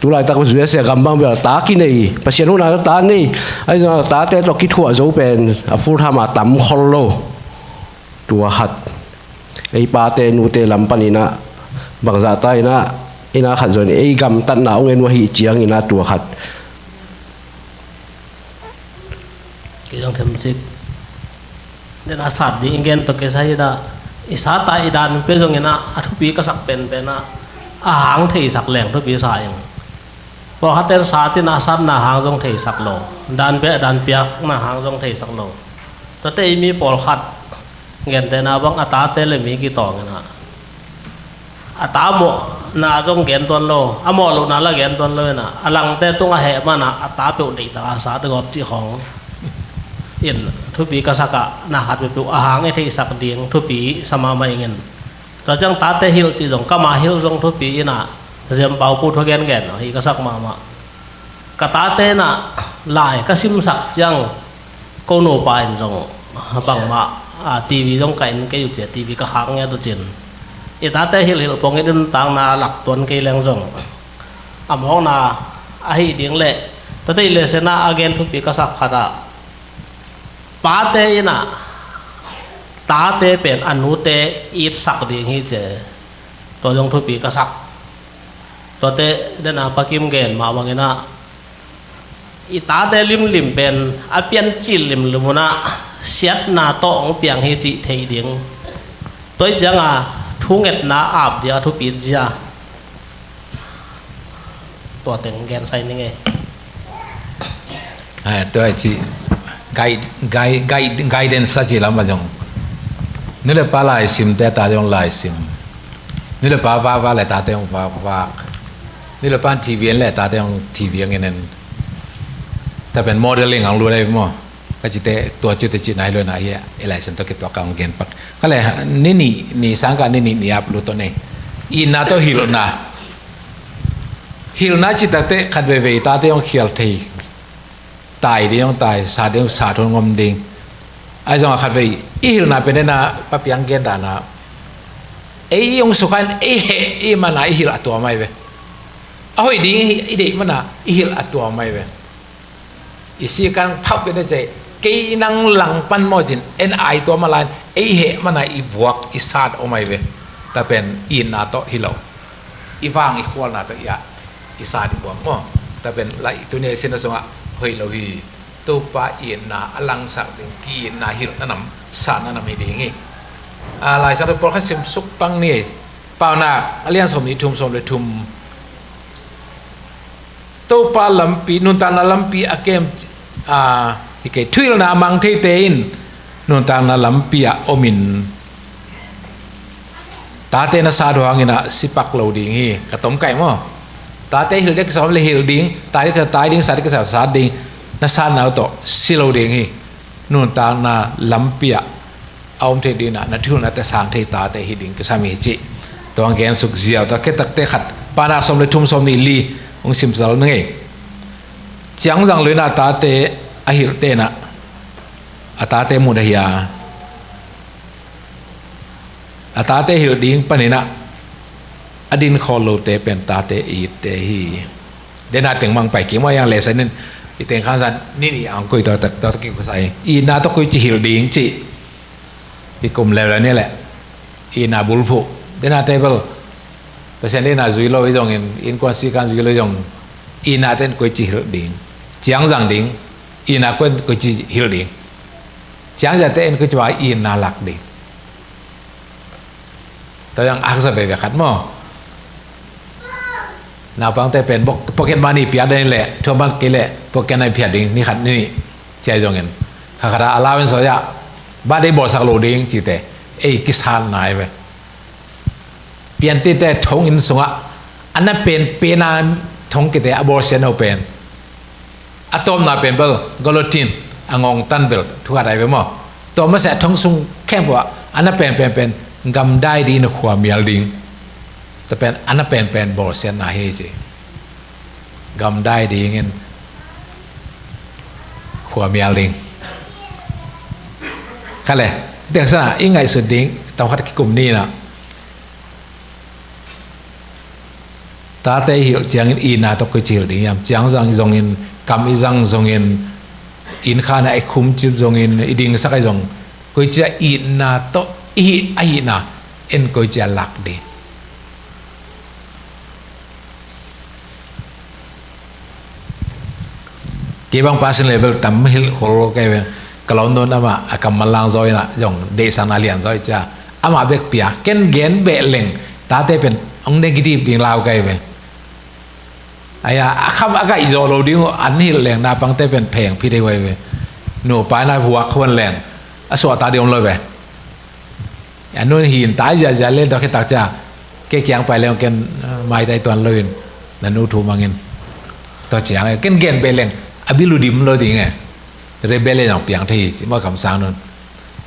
ตัวไรตาก็สุดเสียกำบังแบบตากินนี่ประเสียนุนาตานี่ไอ้ตรงตาแต่ตัวกิถั่วจะเป็นฟูทามาตั้มคอลโลตัวหัดไอ้ปาเตนูเตลัมปันอินะบางจากใต้นะอินะขัดส่วนไอ้กำตันหนาวเงินวะหิเจียงอินะตัวขัด
กี่ต้องทำสิเดี๋ยวอาสาดีอิงเกนตัวเกษายดาอิสาตาอิดานเป็นตรงนี้นะอัทุปีก็สักเป็นนะอาหางที่สักแหล่งทุปีสายพอฮัตเตอร์สาที่นาซันนาหางตรงที่สักโลดานเปะดานเปียกนาหางตรงที่สักโลตัวเตยมีปอลขัดเงินแต่นาบังอัตราเตลมีกี่ต่อเงินนะอัตราหมดนาต้องเงินตัวโลอะหมดลูกนาละเงินตัวเลยนะอลังแต่ต้องเหตุมานะอัตราเปิดดีตาสาตกอบจีของอินทุปีกษักะนาหัดไปปุ๊อาหารไอ้ที่สักเดียงทุปีสมาไม่เงินแต่จังตาเตฮิลจีตรงก็มาฮิลตรงทุปีนะเรียมเป่าพูดทุกเงินอีกษักมากตาเตนะลายก็ซิมสักจังโกโนปายตรงบังมาทีวีต้องไก่ก็อยู่เจทีวีก็หางเงี้ยตัวจินอีตาเตฮิลปงเงินต่างนาหลักตัวเกลียงส่งอ่ำห้องนาไอ้เดียงเละแต่ที่เลเซนาอาเกนทุกปีก็สักขนาดป้าเตยน่ะตาเตเป็นอนุเตอีสักเดียงฮีเจตัวยังทุกปีก็สักตัวเตเดน่ะปักกิมเกนมาบางเงี้ยนะอีตาเตลิมเป็นอาเปียนจิลิมลุมนะเสียดนาโตองเปียงเฮจิเทยดิงตัวจังอ่ะทุ่งเอ็ดนาอาบเดียวทุกปีจ้าตัวเต็งแกนใส่นี่ไง
ตัวจีguidance สัจจิลามาจงนี่เลยป้าลายซิมแต่ตาจงลายซิมนี่เลยป้าว่าเลยตาจงว่านี่เลยป้าทีวีแหละตาจงทีวีอย่างนั้นแต่เป็นโมเดลลิ่งของรู้ได้มั้ยก็จิตตัวจิตจิตไหนเลยนะเฮียอะไรสันตัวเก็บตัวกางเกณฑ์ปัดก็เลยนี่สังกัดนี่อัพรู้ตัวนี้อินนาตัวฮิลนาจิตเตะขัดเวตาเตยองเขียลทีตายเดียงตายสาเดียงสาทนงมดิงไอ้จังขัดเวฮิลนาเป็นนะปะเปียงเกณฑ์ดานะไอ้ยงสุขันไอ้มันไอ้ฮิลตัวไม่เว้เอาไอ้ดิไอ้เด็กมันไอ้ฮิลตัวไม่เว้อีสีกันพับไปได้ใจกีนังหลังปันโมจินเอ็นไอตัวมาลายไอ้เหมันอีบวกอีซาดโอไม่เวแต่เป็นอินนาโตฮิโลอีวางอีควอลนาโตยาอีซาดบวกมั้งแต่เป็นไรตัวนี้เส้นสงะเฮโลฮีตัวปะอินนาอลังสักดึงกีนาฮิโลนั่นนำซานั่นนำไม่ดีงี้อะไรสักตัวโปรแกรมสุกปังนี่เปล่านาเลี้ยงสมนิทุมสมเลยทุมตัวปลาลำปีนุนตานาลำปีอาเกมอีกทุ่ยนามังเทเตนนุนตานาลำปีอมินตาเตนะซาดวางินะสิปักโลดิงฮีกระต้มไก่มั้งตาเตหิลเด็กสอมเลยหิลดิงตายก็ตายดิงสาดิก็สาดิงนะซาหนาวโตสิโลดิงฮีนุนตานาลำปีเอาเทดินะนะทุ่ยนาแต่สางเทตาเตหิดิงก็สามีจิ ตัวแกนสุกเจียวตัวแค่ตักเตะขัดปานาสมเลยทุ่มสมนี่ลีองซิมสลนั่งเองจังจังเลยนะตาเตะอหิรเตนะตาเตะมุดเฮียตาเตะหิรดิ้งปนินะอดินคอโลเตเป็นตาเตอีเตฮีเดนาเต็งมังไปกี่ว่ายังเลสันนินอีเต็งข้างสันนี่อังกุยตัวตะกี้กุศลอีนาตะกุยจิหิรดิ้งจิอีกลุ่มเลวแล้วนี่แหละอีนาบุลฟุเดนาเตเบิลแต่เช่นนี้นาจุยโลวิจงอินควนซีกันจุยโลจงอีนาเต็นกุยจิหิรดิ้งจียงจังดิ้งอีนากุยกุยจิหิรดิ้งจียงจะเต็นกุยจะว่าอีนาหลักดิ้งแต่ยังอักษรแบบขัดมั้งนาปังแต่เป็นโปเกมอนี่เปียดนี่แหละทั่วบ้านกี่แหละโปเกมในเปียดดิ้งนี่ขัดนี่ใจจงเงินถ้าขณะอาลาเป็นสอยะบ้านได้บอกสักโลดิ้งจีเตไอ้กิสานนายไปเปลี่ยนติแต่ทงอินสงะอันนั้นเป็นนาทงกิเตอบอร์เซนเอาเป็นอะตอมนาเป็นเบลกอลตินอ่างองตันเบลทุกอะไรไปมั้งตัวมาเสร็จทงซุงแค่ว่าอันนั้นเป็นกำได้ดีในความมีอดิ้งแต่เป็นอันนั้นเป็นบอร์เซนนาเฮจิกำได้ดีเงินความมีอดิ้งขั้นเลยเดี๋ยวซะอีไงสุดดิ้งต้องคัดกลุ่มนี้นะตาเตยหิวเจียงอินนาตกจิลดิ้งยามเจียงจังจงอินกำอีจังจงอินอินข้านะไอคุ้มจิบจงอินอีดิ้งสักไอจงกุยจะอินนาโตอีไอนาเอ็นกุยจะหลักดีกี่บาง passion level ต่ำหิลโคโลกันเองกล่าวโน้นอามาอาการมันลังซอยนะจงเดสันอาเลียนซอยจ้าอามาเบกเปียเกนเกนเบลเลงตาเตเป็นองเดกิทีฟดิ้งลาวกันเองไอ้ข้ามอากาศอิโซโลดิ้งอันหิลเลงนาปังเตเป็นแพงพี่ได้ไว้เว้หนูไปนาหัวควนแรงอสวตาเดียมเลยเว้อันนู้นหินตายจะเล่นดอกแค่ตักจ้าเกี่ยงไปแล้วเกนไม่ได้ตัวเลยนั่นนูทูมังเงินตัวเจียงเกนเกนเบลเลงอบิลูดิมเลยดีไงเรเบลเลยอย่างเปียงที่เมื่อคำสั่งนั้น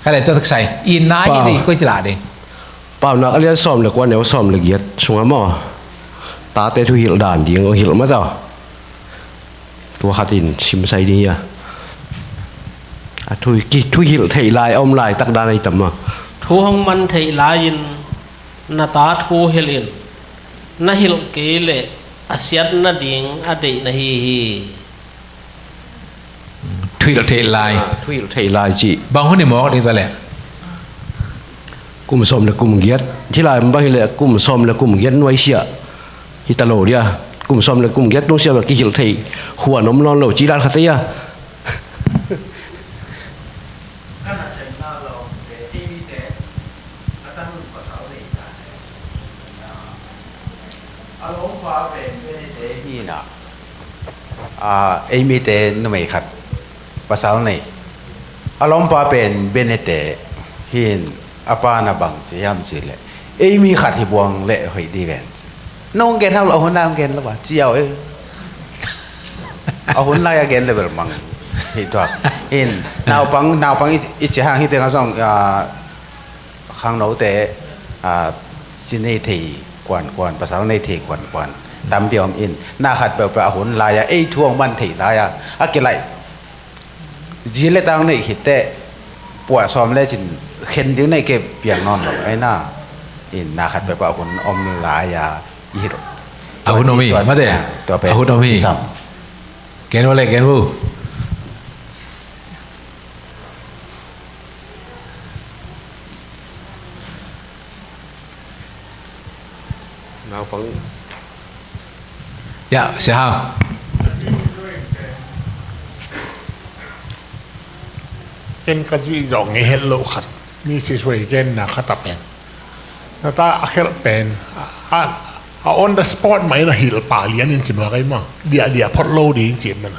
ใครเลยต้องใส่อินน้ายดีก็จะละเอง
เปล่านักเรียนซ้อมเลยกว่าแนวซ้อมละเอียดสงมั้งตาเตทุหิลด่านดีงหิลมาเจ้าตัวขัดินชิมใส่ดีอ่ะทุหิลไทยลายอมลายตักดานในต่ำมา
ทูห้องมันไทยลายินนาตาทูเฮลินนาฮิลเกเลอาเซียนนาดิงอดีนาฮี
ทุยเราเทลาย
จี
บางคนนี่มองนี่ตัวแหละ
กลุ่มส้มและกลุ่มเกียรที่ลายมันบางทีเลยกลุ่มส้มและกลุ่มเกียรน้อยเสียฮิตาโลเดียกลุ่มส้มและกลุ่มเกียรน้อยเสียแบบกี่หิลไทยหัวนมร้อนโลจีด้านขัตยา
ไอ้มีแต่นไม่ขัดภาษาไหนอารมณ์ปาเป็นเบเนเตหินอปานาบังจะย้ำสิเลยไอ้มีขัดที่บวงเละหอยดีแวนน้องเกณฑ์เท่าเราคนน้องเกณฑ์แล้วว่าเจียวเอาคนไล่เกณฑ์เลยแบบมังหินตัวหินนาวปังอีเจ้าหินเตะเขาส่งข้างโน้ตเตสิเนทีกวนภาษาในทีกวนตามเดียวอินน่าขัดแบบอาหุ่นลายไอ้ท่วงบันถีลายอะกี่ไรจีเล่ตังนี่หิตเตะปวดซ้อมเล่จินเข็นดิ้งในเก็บเปียงนอนหรอกไอ้น่าอินน่าขัดแบบอาหุ่นอมลายอีหิต
อาหุ่นอมีมาเด้อาหุ่นอมีเกณฑ์ว่าอะไรเกณฑ์วู
นาวฟัง
ยาเสียห้า
เอ็นก็จีจงเห็นโลขัดมีสิ่งสวยเกนนะขัดตับเป็นแต่ถ้าอาเคลเป็นon the spot ไหมนะหิลป่าเลี้ยนจริงๆอะไรมั้งเดียพอดโลดีจริงๆมัน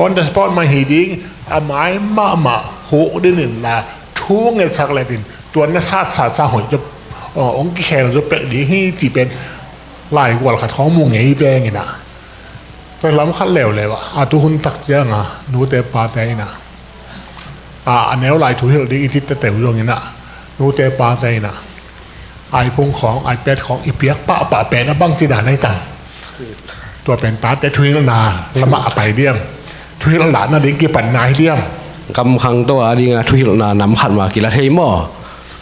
on the spot มาหิดิ้งหมายมาโหดินละทุ่งเงินสักอะไรดินตัวนั้นซาหัวจะองค์แขนจะเป็นดีให้จีเป็นลายกว่าขัดท้องมุงไงแปลงไงนะแต่ล้ำขั้นเร็วเลยวะทุกคนตักเจ้าอ่ะนู้เตปาเตนะอันนี้ลายถูกที่เราดีอิทธิแต่หุ่นอย่างนี้นะนู้เตปาเตนะ ไอพงของไอเป็ดของอีเปียกปะแปะนะบ้างจีดาในตังตัวเป็นตาแต่ทุยละนาละมะไปเลี่ยมทุยละหลานน่ะดิ้งกี่ปันนายเลี่ยม
กำคังตัวดีงาทุยหลานำขันมากิละเทยมอ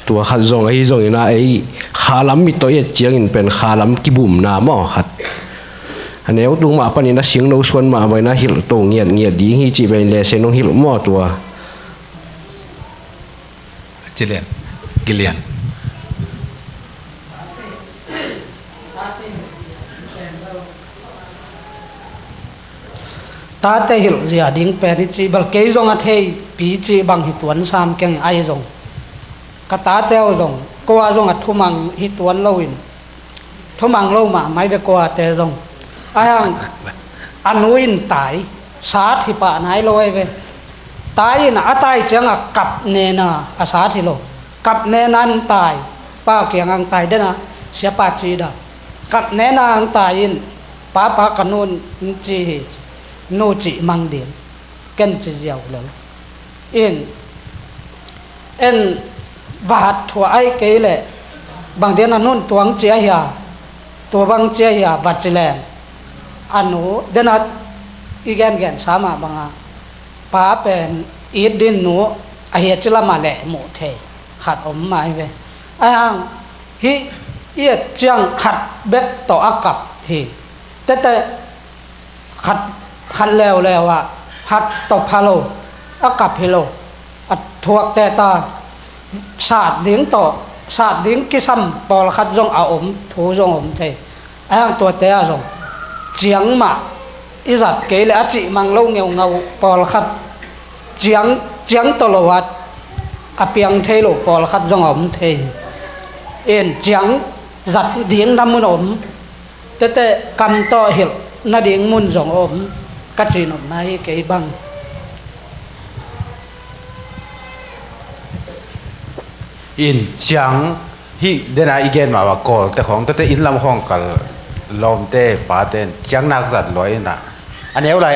ตัวขัดซองไอ้ซองนะไอ้ขาล้ำมีตัวเจียงอินเป็นขาล้ำกิบุ่มนามอขัดอันนี้ตุงมาปนินะเสียงเราชวนมาไว้นะหิลโตเงียดดีฮีจีไปเลเซนงหิลมอตัว
กิเลียน
ตาเตหิลเสียดิ้งเป็นจีบัลเกยจงอาเทยปีจีบังหิตวนสามเก่งไอจงกตาเตวจงก็ว่าจงอัทุมังหิตวนโลวินทุมังโลมาไม่ไปกว่าเตจงไอ้ห่างอนุอินตายสาธิปะไหนโลยไปตายน่ะตายจังกับเนน่ะอาสาธิโลกับเนนันตายป้าเกียงอังตายเด้นะเสียปาจีดากับเนนังตายอินป้ากันนูนจีโนจิมังเดียนกันจีเดียวเลยเอ็นบาดถั่วไอ้เกยเลยบางเดือนนู้นตัวงเจียหยาตัวบางเจียหยาบัดจิแลนอันนู้เดือนนั้นอีแกนสามาบางป้าเป็นอีดินนู้ไอเฮจิละมาแหล่หมูเทขัดอมไม้ไปไอ้ห่างฮิเอียจังขัดเบ็ดต่ออากับฮิแต่ขัดแล้วอ่ะหัดตบพาโลอากับฮิโลอัดทวกแต่ตาศาสตร์ดิ้งต่อศาสตร์ดิ้งกิซัมปอลขัดจงเอาอมทูจงอมเทไอ้ห่างตัวเตะจงเจียงมาอิสัดเกลอจิมังโลเงาปอลขัดเจียงตลวัดอเปียงเทโลปอลขัดจงอมเทเอ็นเจียงจัดดิ้งดำมุนอมแต่กำต่อหิลนาดิ้งมุนจงอมกัจจินอมนายเกยบัง
อินจังฮีเดน่าอีเกนมาว่ากอลแต่ของแต่อินลำห้องกัลลมเตปาเตนจังนักสัตว์ลอยน่ะอันนี้อะไร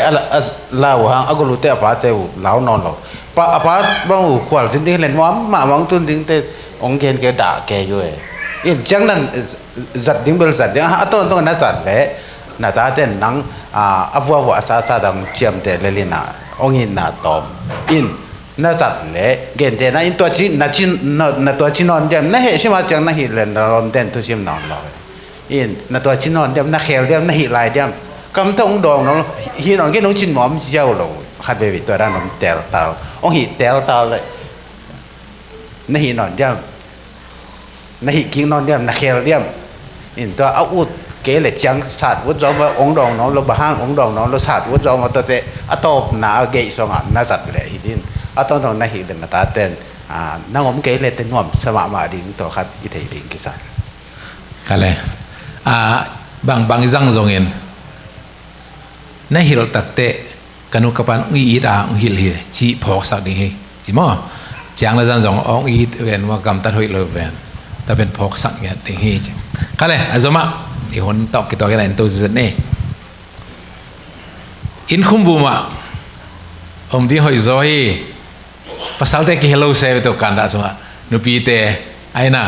ลาวหางอกุลุเตปาเตวลาวนอนเราปะปาบางหูขวานสิ่งที่เล่นว่ามาบางตุนดิ้งเตองเกนเกด่าแกอยู่อินจังนั้นสัตว์ดิ้งเบลสัตว์ดิ้งอัตโนนั้นสัตว์เละน่าตาเต้นนังอัฟวะซาดังเจียมเตเลลินาองอินนาตอมอินน่าสัตว์เละเกนเตนะอินตัวจีน่าตัวจีนอนเดียมน่าเหตุใช่ไหมจังน่าหิเลนเราเต้นทุชิมนอนเราอินน่าตัวจีนอนเดียมน่าเขลเดียมน่าหิลายเดียมกำต้องดองน้องหินอนแค่น้องจีนหมอมเจ้าเราขัดเบบีตัวด้านน้องเตลตาองหิเตลตาเลยน่าหินอนเดียมน่าหิกิ้งนอนเดียมน่าเขลเดียมอินตัวเอาอุดเกล็ดจังศาสตร์วุฒิจอมว่าองดองน้องเราบ้างองดองน้องเราศาสตร์วุฒิจอมว่าตัวเตะอัตโตหนาเกยสองน่าจัดเลยหิดินอัตโตน้องน่าหิเดินตาเต้นน้องผมเกล็ดเต้นหอมสมามาดิ้งตัวขัดอิเทดิ้งกิสัน
กันเลยบางจังจงเงินน่าหิลตัดเตะกันอุกปันอุยดอุหิลเฮจีพอกสักดิ้งเฮจีมั้งจังละจังจงอุยดเวนว่ากำตัดหุยเลยเวนแต่เป็นพอกสักเงี้ยดิ้งเฮจังกันเลยอาจจะมาอีคนตอกกี่ตัวกันตัวจะเนี่ยอินคุมบูมาที่หอยซอยภาษาเตะกี่ hello เซฟตัวกันได้สมานุปีเตไอ้น่ะ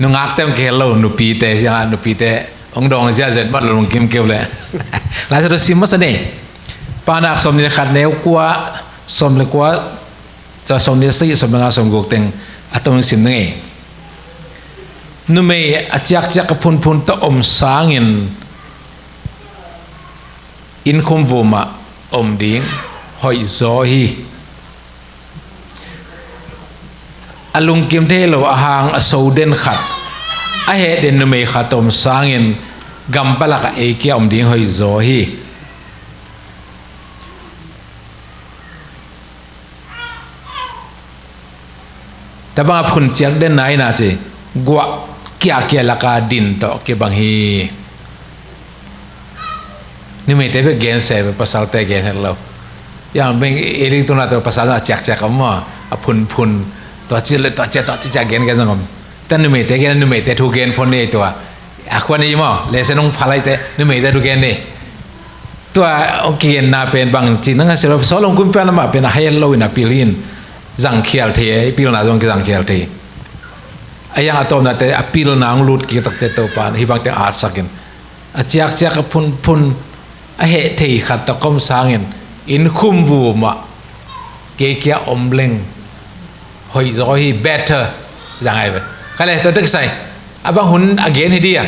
นุงักเตะกี่ hello นุปีเตยังนุปีเตองดองเสียเสร็จบัดลงกิมเกี่ยวเลยหลังจากนั้นสิมัสเน่ปานักสมนิขัดแนวกว่าสมเลยกว่าจะสมนิสีสมงานสมกุกเต็งอัตโนสิมนึงเองนุ่มเออาจักพุนตะอมสางินอินคุมวูมาอมดิ้งหอยซอฮีอลุงกิมเทโลอาหางอโซเดนขัดอาเหตุนุ่มเอขัดอมสางินกัมปลักเอเกียอมดิ้งหอยซอฮีแต่บางพุนเจลเดนไหนนะเจกว่าkia laka din to ke bang hi ni me te be gen se be pasal te gen hello yang beng eri tu na to pasal na chak amma apun to chil to cha gen gen ngom tan ni me te gen ni me te thu gen phone ni to akwani mo le se nong phalai te ni me te thu gen ni to okay na pen bang chin na se so long kum pa na ma pen hello ina pilin jang khial the pil na jong jang khial the ayang atom na te apil na ang lut kita te to pan hibang te art sakin aciak ciak pun a he thei khat ta kom sangin in khum vu ma ke kia omleng hoi zo hi better jangai ba kale ta tak sai abang hun again hi dia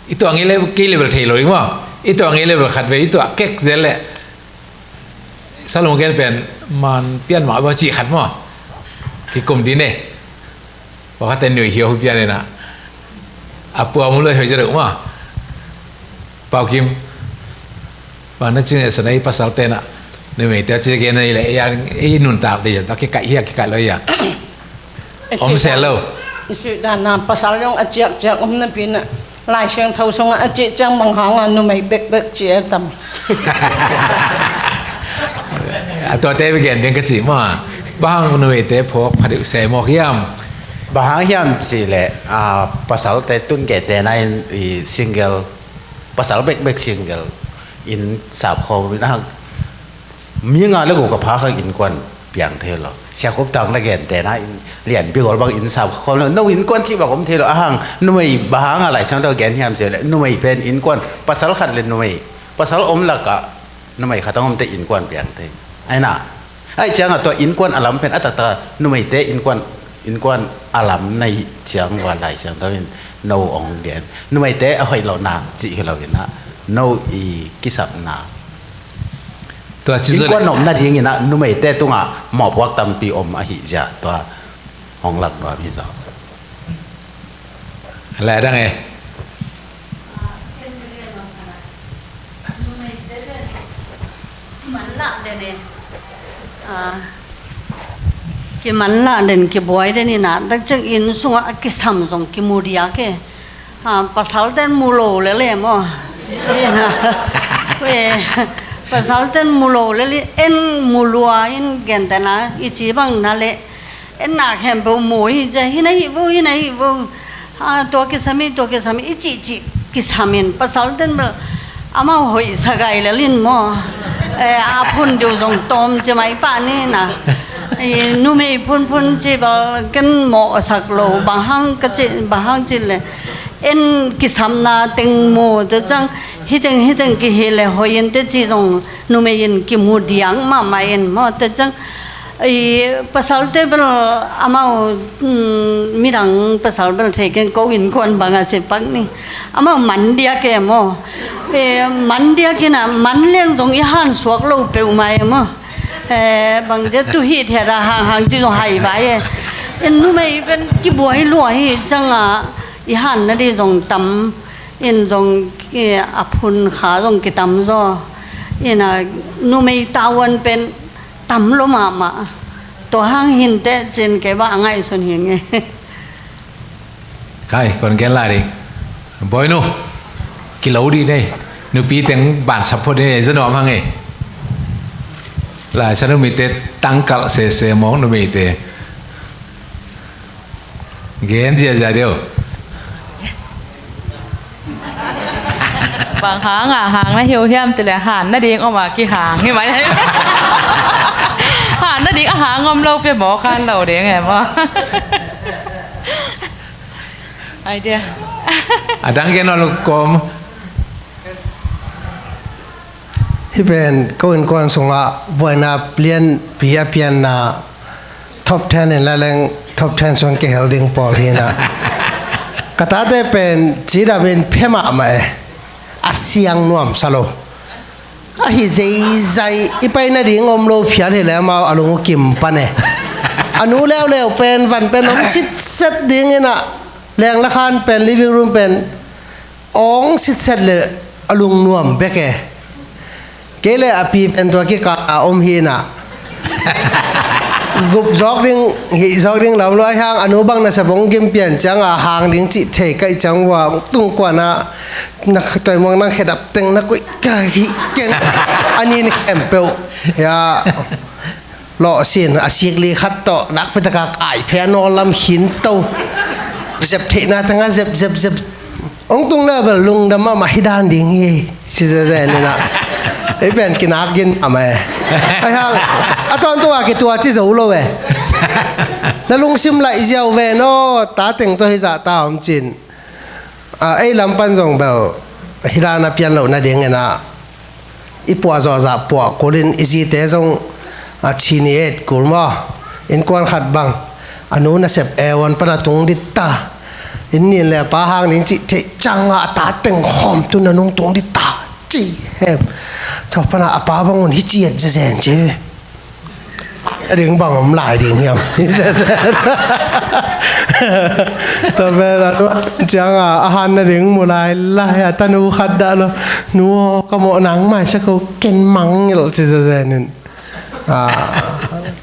itu ang level ke level thei loi mo itu ang level khat ve itu kek zele salong gen pen man pian ma ba chi khat mo ki kum di ne ba khat nui hiu pian ne na apu amu le hoi jero ma pau kim ba na chin sa nai pasal te na ne me te chi gen nei le ya e nun ta de ta ki kai hi ki kai lo ya om se lo
sự đàn nà pasal yong aciak ciak na pin lai siang thau song aci chang bang hang nu mai bek bek chi tam
ตัวเต้ไปเกี่ยนเดียงกระจิมาบ้างหน่วยเต้พกผลิตเสมอกย่ำ
บางอย่างสิแหละภาษาเต้ตุนแก่แต่ในซิงเกิลภาษาเบกซิงเกิลอินสาบคอมีนะมีงานแล้วกูกับพาเขาอินกวนเปียงเทลเสียครบตังแล้วแก่แต่ในเรียนพี่กบางอินสาบคอแล้วนู่นอินกวนที่บอกผมเทลอ่างหน่วยบางอะไรช่างตัวแก่นยามเจอเลยหน่วยเป็นอินกวนภาษาขัดเลยหน่วยภาษาอมละกะหน่วยขัดต้องอมเตอินกวนเปียงเทไอ้น่ะไอ้เจ้าตัวอินกวนอลัมเป็นอัตตาหน่วยเตอินกวนอลัมในเชียงวันไหลเชียงตะวันโนองเดียนหน่วยเตเอาให้เรานาจีให้เราเห็นนะโนอีกิสับนา
ตัวอิ
นกวนนมนาทีงี้นะหน่วยเตตัวอ่ะหมอบวักตำปีอมอหิจาตัวห้องหลักตัวพี่สาว
อะไรได้ไง
มันละเดนกิมันละเด่นกิบวยเดนี่นะดักจังอินสุงะกิสามจงกิมูดียาเกภาษาเต้นมูโลเลยมั้งนี่นะภาษาเต้นมูโลเลยเอ็นมูลัวเอ็นเกันแต่นะอีจีบังนั่นแหละเอ็นนักแห่งบุมวยจะหินหิบุตัวกิสามีอีจีกิสามินภาษาเต้นแบบอามาหอยสกายเลยลินมั้งอาพุ่นเดียวจงตอมจะไม่ป่านนี่นะนู่ไม่พุ่นจีบกันหมอสักโลบางห้างก็จีบางห้างจีเลยเอ็นกิสามนาเต็งโมจะจังฮิตังกิเฮเลยหอยเอ็นเตจีจงนู่ไม่เอ็นกิมูดียังมาเอ็นมาแต่จังภาษาเตเบลอามามีดังภาษาเบลเทกันก็อินคนบางอาเจปักนี่อามามันเดียกเอมมันเดียกินะมันเลี้ยงตรงอีหันสวกโลเปวมาเอมบางจะตุฮีเทระห่างจีจงหายไปนู่ไม่เป็นกิบวยลวยจังอีหันนั่นดิจงตำจงอภุนขาจงกิตำจ้อนู่ไม่ตาวันเป็นตำลมาตัวห้างหินแต่เจนแกว่าง่ายส่วนเห็นไง
ใครคนแก่ลาดิบอยนู่กิโลดีได้นูปีเต็งบานสับพอดีจะนอมหังไงหลายฉันนูมีเตตั้งกัลเสมองนูมีเตเกณฑ์เจียจ่าเดียว
บางหางหางนะเฮียวเฮียมจะเลยหานน่าดีออกมากี่หางใช่ไหมหานน่าดีหางอมเราไปบอกข้านเราเด้งไงมั้งไอเดีย
ดังแกนอนลูกกลม
ที่เป็นก็อินกวนสงะบวยนาเปลี่ยนปีเปลี่ยนนาท็อป10นี่ละแรงท็อป10ส่วนเกลดิงปอพี่นะกระตาได้เป็นจีดาเป็นเพ่มาไหมอาเซียงนวมสโลอาฮิใจอีไปนาดิ่งอมโลเพียรเหแล้วมาอารมณ์กิมปะเนี่ยอนุแล้วเป็นวันเป็นน้องซิดเซตดิ่งนี่นะแรงละคันเป็นลิฟวิ่งรูมเป็นองซิดเซตเลยอารมณ์นวมเบกเกเลยอภิเป็นตัวกี่กาอมฮีน่ะกุบจอกดิ้งหิจอกดิ้งเราลอยห่างอนุบังนะสะบงกิมเปลี่ยนจังห่างดิ้งจิเทใกล้จังว่าตุ้งกว่านะนักตัวมองนั่งเห็ดับเต็งนักกุ้ยกะหิเก่งอันนี้นี่แอมเปิลยาหล่อเสียนอาศิกลีขัดต่อนักพิธากาไอแพนอลำหินโตเจ็บเทน่าทั้งนั้นเจ็บองตุงเล่าแบบลุงดำมาฮิดานดิ้งเฮ้สิเจนี่นะ ไอ้เป็นกินนักกินอะไรไอ้ทางตอนตัวกี่ตัวที่จะรู้เลยแล้วลุงซิมละอีเจ้าเวนโอตาเต็งตัวให้จ่าตาอมจินไอ้ลำปันส่งเบลฮิรานาเปียนเหล่านาเดียงนะอีปัวจอจ่าปัวกูลินอีจีเตส่งชีนีเอ็ดกูมั้งอินกวนขัดบังอันนู้นน่ะเสพวันปนาตุงดิตาอินนี่แหละป้าหางนี่จิเทจังอาตาเต็งหอมตุนนุ่งตุงดิตาจีเห็บชอบปนาป้าบังวันฮิจิเอ็ดจะแสนเจเรื่องบังผมหลายเรื่องยังแสนแต่เวลาจังอาหารนั่นเรื่องมูลายลายตานูขัดด่าแล้วนูก็หมอหนังมาชักเขาเก่งมังอยู่จะแสนนึง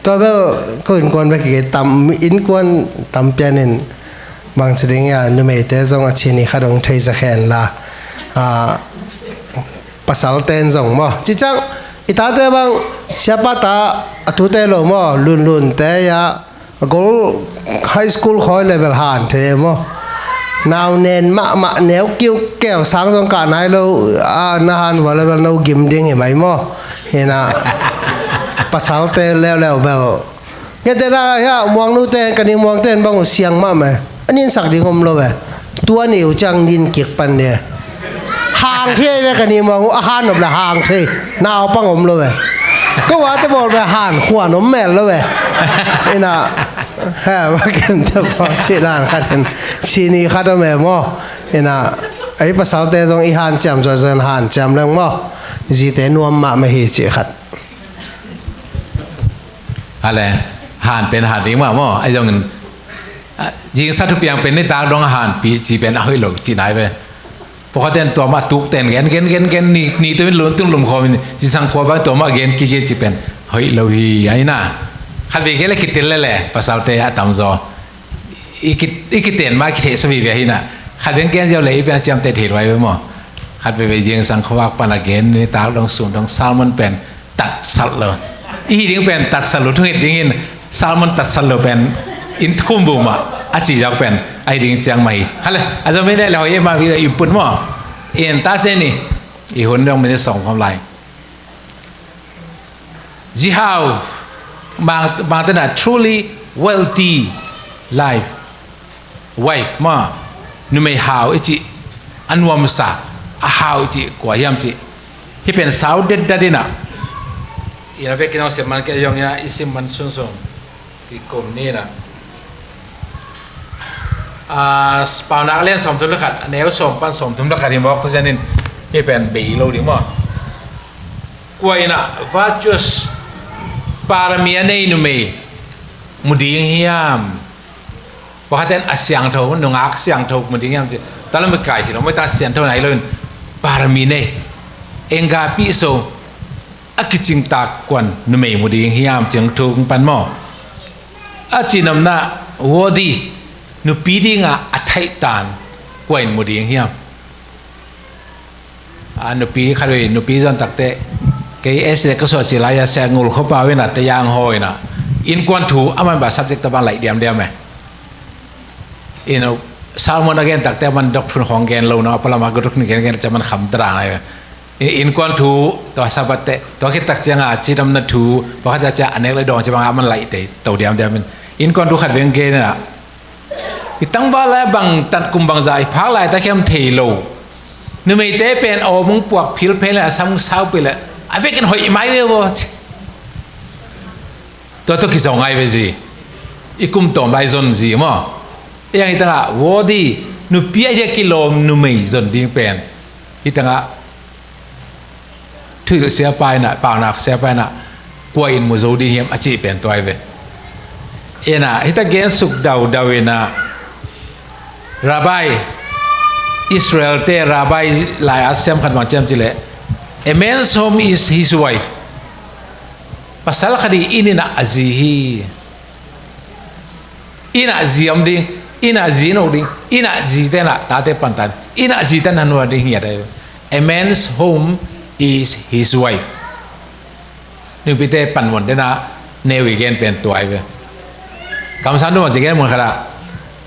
ตัวเบลก็อินกวนไปกี่ตำอินกวนตำเปียนินบางสิ่งอย่างนุ่มเอเตซงอาชีนี่ขาดองเทยจะแขนละภาษาเต้นซงมั้งจิจังอิตาเตบังเสียปตาทุเตลมั้งลุนเตยะกูไฮสคูลคอยเลเวลหันเทมั้งนาวเนนมะเนียวกิ้วแก้วสังสงการไหนเรานาฮันว่าเลเวลเรากิมดิ้งเห็นไหมมั้งเห็นนะภาษาเต้นแล้วเบลเงี้ยแต่ละฮะมองนู้เต้นกันนี่มองเต้นบางเสียงมากไหมอันนี้สักดิ่งผมเลยตัวเหนียวจังดินเกียกปันเนี่ยห่างเท่เลยกันนี่มองอาหารหนบละห่างเท่น่าเอาปังผมเลยก็ว่าจะบอกไปห่านขวานมแม่เลยไอ้น่ะฮะว่ากันจะบอกชีร้านขัดกันชีนี่ขัดแม่หม้อไอ้น่ะไอ้ภาษาเต้นตรงอีหันจำจอยหันจำเรื่องหม้อจีเต้นวมมาไม่เหี้ยขัด
อะไรหานเป็นหานนี้ว่ามั้งไอ้ยังยิงสัตว์ทุกอย่างเป็นในตาดองหานปีจีเป็นเอาให้หลงจีไหนไปพอเขาเต้นตัวมาตุกเต้นเกนนี่ตัวเป็นหลุนตุ้งหลุมคอมันจีสังขวาตัวมาเกนกี่จีเป็นเฮ้ยเราฮีไอ้น่ะขัดไปแค่เล็กกินเลยภาษาเตะตามจออีกเต้นมาคิดสวีเวียหิน่ะขัดเป็นแกนเจ้าเลยเป็นจำเตะเถิดไว้ไปมั้งขัดไปยิงสังขวาปานเกนในตาดองสูงดองซาลมันเป็นตัดสัตว์เลยอีดิ้งเป็นตัดสลุดทั้งดิ้งอินซาลมอนตัดสลุดเป็นอินทุ่มบุมาอาจีจักเป็นไอดิ้งจังไม่ฮัลโหลอาจจะไม่ได้เราเยี่ยมมาวิธีญี่ปุ่นมั้งเอ็นตาเซนี่อีคนเรื่องมันจะส่งความไรจีฮาวบางท่าน truly wealthy life wife มั้งนุ่มไม่ฮาวไอจีอันวมสาฮาวไอจีกว่าย่ำจีที่เป็นสาวเด็ดดินะอีน่าเวกินเอาเสียมันแกยองเนี่ยอิสิมันซุนซุนที่กลมนี่นะสปาวนักเล่นสมทุนละขัดอันนี้สมปันสมทุนละขัดที่บอกที่จะนี่นี่เป็นบีโลดิมั้งกว่าอีน่ะว่าจุดปารามีอันนี้นุ่มมุดีเฮียมเพราะเขาเต้นเสียงเท่านุ่งอักเสียงเท่ามุดีเฮียมสิแต่เราไม่ไกลที่เราไม่ตัดเสียงเท่าไหนเลยปารามีเนี่ยเองกาปิโซอากิจิงตากกวนนุ่มมุดีเฮียมจึงถูกปันหม้ออาจินำหน้าวอดีนุปีดีงาอัฐิตานกวนมุดีเฮียมนุปีขลุ่ยนุปีจนตักเตะเกยเด็กก็สวดศิลายาแสงงูเข้าป่าเวนัดแต่ยางหอยนะอินกวนถูอามันแบบ subject ตะบันไหลเดียมไหมอินซาลมอนอเกนตักเตะมันดอกทุนของแกนเราเนาะพลังมากรุกนี่แกนจะมันขำตราอะไรอินกวนถูตัวสับเตะตัวคิดตักเจียงจีดำนัดถูเพราะเขาจะอันนี้เลยดองจะบางมันไหลเตะตัวเดียมมันอินกวนถูขัดเวียงเกนน่ะตั้งว่าแล้วบางตัดกุมบางใจพักไหลตะเข้มเทโลนึกไม่เตะเป็นโอ้มึงปวกพิลเพลเลยซ้ำเศร้าไปเลยไอ้เวกันหอยไม้เลยวะตัวกิจงไงไปสิอีกุมตัวไล่จนสิมั้งอย่างนี้ตั้งอ่ะวอดีนุปีไอเดียกิโลนุไม่จนดิ้งเป็นอีตั้งอ่ะถือเสียไปน่ะเปล่าหนักเสียไปน่ะกว่าอินมุโซดีเฮียมอาชีพเป็นตัวไอ้เวเอ็น่ะฮิตาเกนสุกดาวเอ็น่ะราบายอิสราเอลเตราบายหลายอาเซียนขันวันเจมจิเลA man's home is his wife. Pasal kadi ini nak azihi, ina ziam ding, ina zino ding, ina zitena tate pantan, ina zitena nuwa ding ya dai. A man's home is his wife. Ni pite panwon dena newi gen pen tuai be. Kam sanu macam gen mun kara.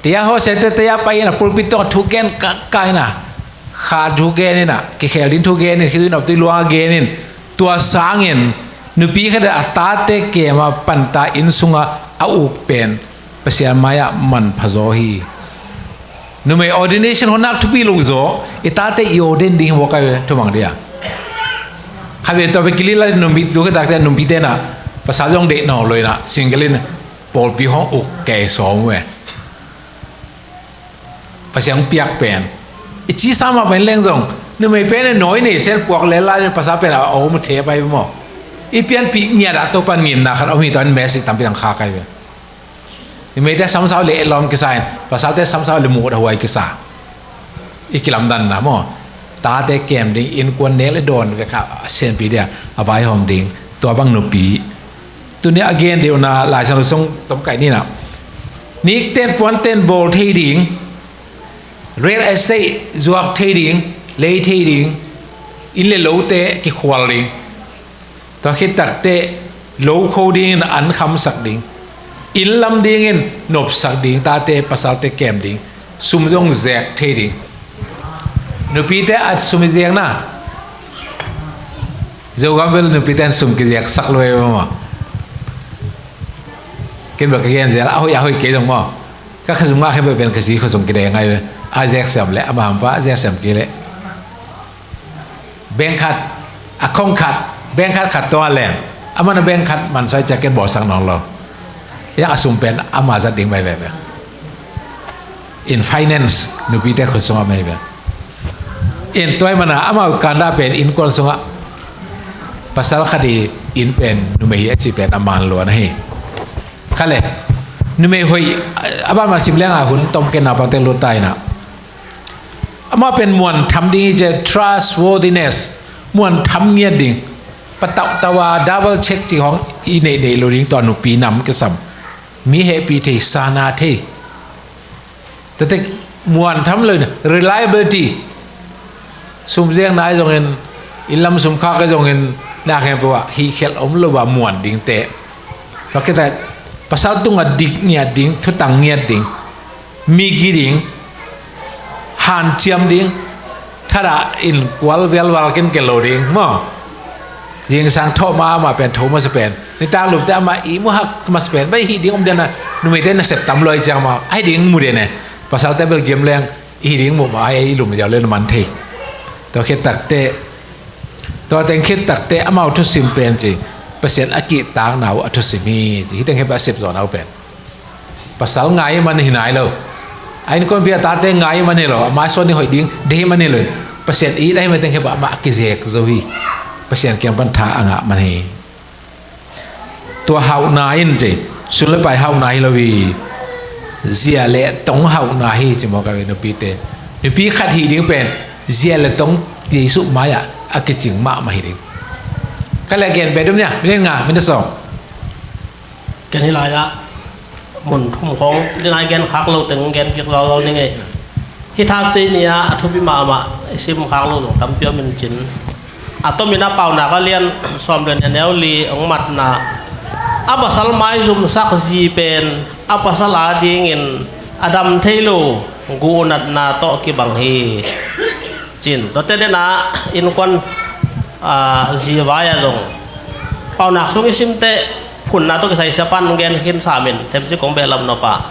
Dia ho sete dia pai na pulpito thuken kai na.ขาดทุกเกนี่นะกิเคลินทุกเกนี่คือหนอบที่ลัวเกนี่ ตัวสางเงินนุปีแค่อัตตาเตเกมาปันตาอินสุงะเอาอุกเป็นภาษามายามันพะโซฮีนุไม่ ordination คนนักทุปีลูกโซอิตาเตอีโอเดนดิ้งวกัยทุมังเดียฮาเวตัวไปกิลิลานุปีดูก็ตักแต่นุปีเตนะภาษาจงเด็กหน่อเลยนะสิ่งกิลินปอลปีห้องอุกแก่สองเว้ยภาษาเปียกเป็นอีจีสามาเป็นเรื่องจงนุไม่เป็นน้อยนี่เส้นพวกเลล่าเนี่ยภาษาเป็นเอามาเทไปหมดอีเปียนปีเนี่ยดัตโตปันงิมนะครับเอามีตอนเมสิตามไปทางคาไกเว้ยไม่ได้ซ้ำซ้ำเลยลอมกิสายภาษาเตซ้ำซ้ำเลยมูดหัวกิสาอีกิลำดันนะหมอตาเตเกมดิ้งอินกวนเนลโดนก็ค่ะเซนปีเดียอภัยหอมดิ้งตัวบังนุปีตัวนี้ again เดียวนะหลายชนส่งต้มไก่นี่นะนี่เต้นปอนเต้นโบลที่ดิ้ง real estate จวกที่ดิ้งเลยที่ดิ้งอินเลโลเตกิควอลดิ้งตัวคิดตักเตโลโคดิ้งอันคำสักดิ้งอินลำดิ้งอินนบสักดิ้งตาเตภาษาเตเกมดิ้งซุ่มจงแจกที่ดิ้งนุปีเตอัดซุ่มแจกนะเจ้าก็เป็นนุปีเตนซุ่มกิแจกสักเลยมั้งกินแบบกินเสร็จแล้วเอาอย่าให้กินตรงมั้งก็คือสมมติให้ไปเป็นกษีเขาส่งกินยังไงเลยอาแจกเสร็จแล้วอามาหามฟ้าแจกเสร็จกินเลยแบงคัดอาคงคัดแบงคัดขัดตัวแหลมอามันแบงคัดมันใช้แจ็คเก็ตบอร์ดสักน้องเรายังอาสุมเป็นอามาจัดดิ่งไปแบบ in finance นุปีเตคนส่งมาแบบ in ตัวมันอามาการได้เป็น in คนส่งภาษาคดี in เป็นนุไม่เห็นจีเป็นอามันล้วนให้ขั้นเลยนุไม่หอยอาบ้านมาสิบเลี้ยงอาหุ่นต้มเกณฑ์นาปังเตลุตายนะอามาเป็นมวลทำดิ่งจะ trustworthiness มวลทำเงียบดิ่งปะตะวา double check จีของอีเนเดลูริงตอนนุปีนำกระสัมมีเหตุปีเทสานาเทแต่มวลทำเลย reliability สุ่มเสียงนายจงเงินอินลำสุ่มข้าก็จงเงินน่าแข่งเพราะว่าฮีเคลอมหรือว่ามวลดิ่งเตะเพราะแค่แต่ภาษาตุงอดิ่งเนี่ยดิ่งทุตังเนี่ยดิ่งมีกี่ดิ่งหันเจียมดิ่งถ้าได้อินกวลเวลวัลกันเกลโลดิ่งมั้งยิงสังทอมาเป็นโทมาสเปนในตาหลุดแต่มาอีมุฮักมาสเปนไม่ฮีดิ่งอมเดนะนุ่มเดนะเสพตำลอยจังมาไอ้ดิ่งมูเดนะภาษาเตเบิลเกมแรงอีดิ่งมุมาไอ้หลุมจะเล่นมันเทตัวคิดตักเตตัวเต็งคิดตักเตอามาอุทุสิมเป็นจีเปอร์เซ็นต์อากิตางหนาวอุทุสิมีจีที่เต็งให้แบบ10 ส่วนเอาเป็นภาษาไงมันหินายเราไอ้นี่คนเพียตาเต็งไงมันนี่หรอมาส่วนนี้หอยดิ่งเดมันนี่เลยเปอร์เซ็นต์อีได้ไม่เต็งให้แบบมากิเซกโซฮีเปอร์เซ็นต์เกี่ยวปัญหาอ่างมันเฮตัวเฮานายนจีสุดเลยไปเฮานายเราวีเสียเละตรงเฮานายจีมองกันนุปีเตนุปีขัดหีดิ่งเป็นเสียเละตรงที่สุดมาอ่ะอากิจิงมามาหีดิ่งก็เลยเกณฑ์ไปด้วยเนี่ยไม่ได้งานไม่ได้สอบ
เกณฑ์ที่ไรอะหมุนทุ่มของที่นายเกณฑ์คักเราถึงเกณฑ์กิเรานี่ไงที่ท้าสตีเนี่ยทุบิมาซิมคักเราหลงทำเปียวมันจินatau mina pau na kalian som dan neuli ongmat na apa sal mai zum saksi pen apa salah dingin adam thelo gunat na to ki bang hi chin to te na in kon jiwaya dong pau na sung isim te phun na to ki sai sapan gen kin samin tem chi kong belam no pa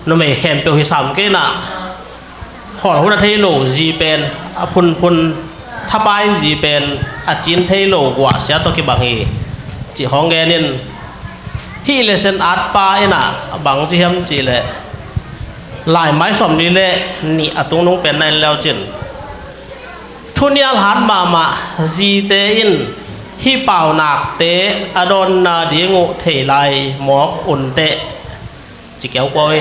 no me khem pe hi sam ke na khol hu na thelo ji pen phunถ้าไปจีเป็นอาจินเทโลกว่าเสียตัวกี่บางทีจีห้องแกนินที่เลเซนอาร์ตปาอินะบางจีเฮมจีเลยลายไม้สมนี้เลยนี่อตุงนุงเป็นในแล้วจินทุนยาหันมาจีเตอินที่เป่าหนักเตอดอนนาดีงูเทไลหมอกอุ่นเตจีเกี่ยวกวย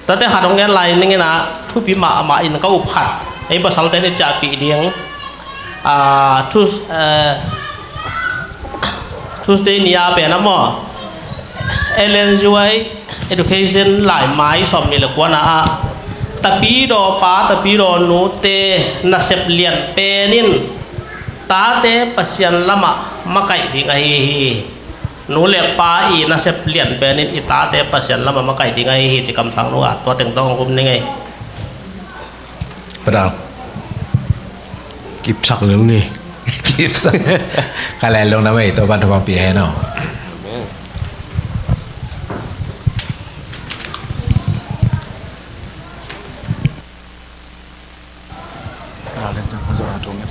แต่แต่หัดตรงนี้ลายนี่นะทุบปีมาอินก็อุพัดไอ้ภาษาเทนจะปีเดียงTuesday นี่เป็นนะมั้ง LNJ education หลายไม้สมนี่แหละกว่านะแต่ปีดอป้าแต่ปีดอนูเตนับเลียนเป็นตาเตปัสยันละมาไก่ดิ่งไอ้นูเล็บป้าอีนับเลียนเป็นอีตาเตปัสยันละมาไก่ดิ่งไอ้จะกำทังนู้ตัวเต็งต้องคุมนี่ไง
ประดากิบสักเรื่องนี้
คิดกะแลลงนะเว้ยตัวบันทบังปีให้เนาะ
เราเล่นจังคนสระตรงนี้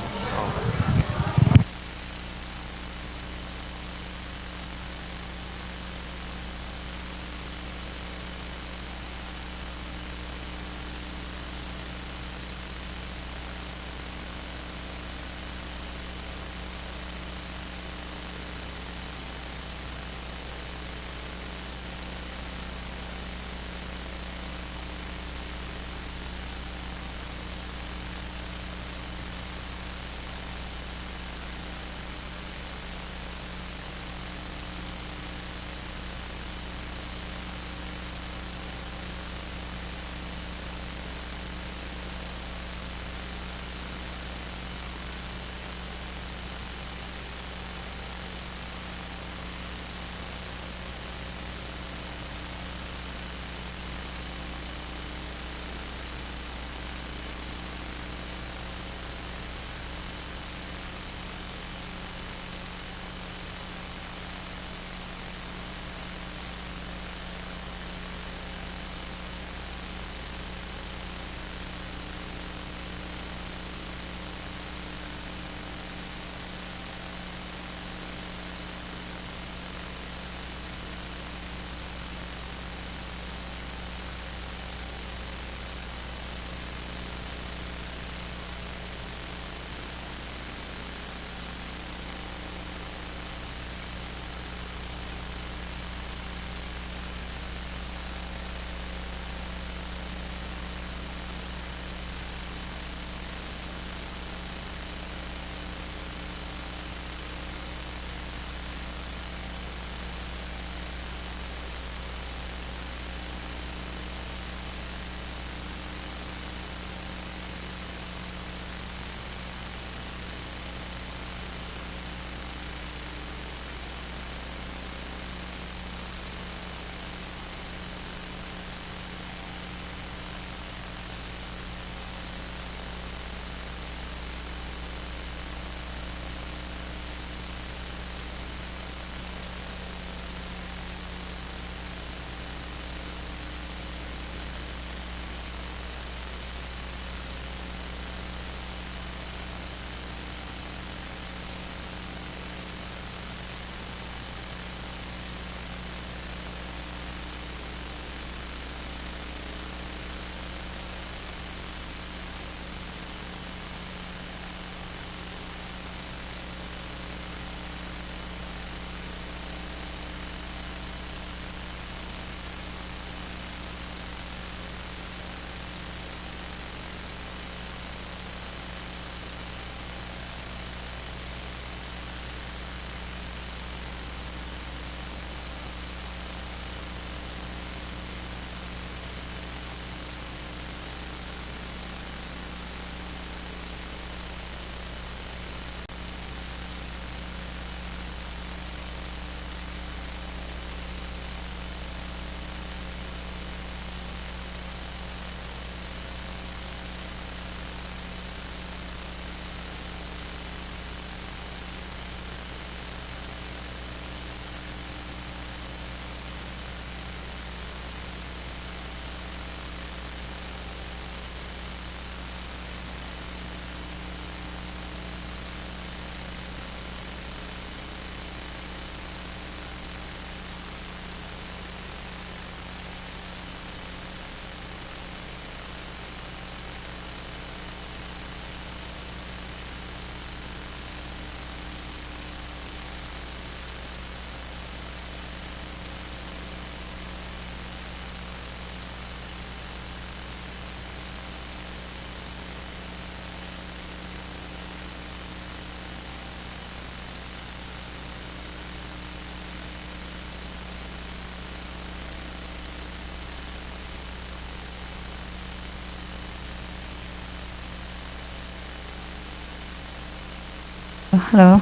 Hello.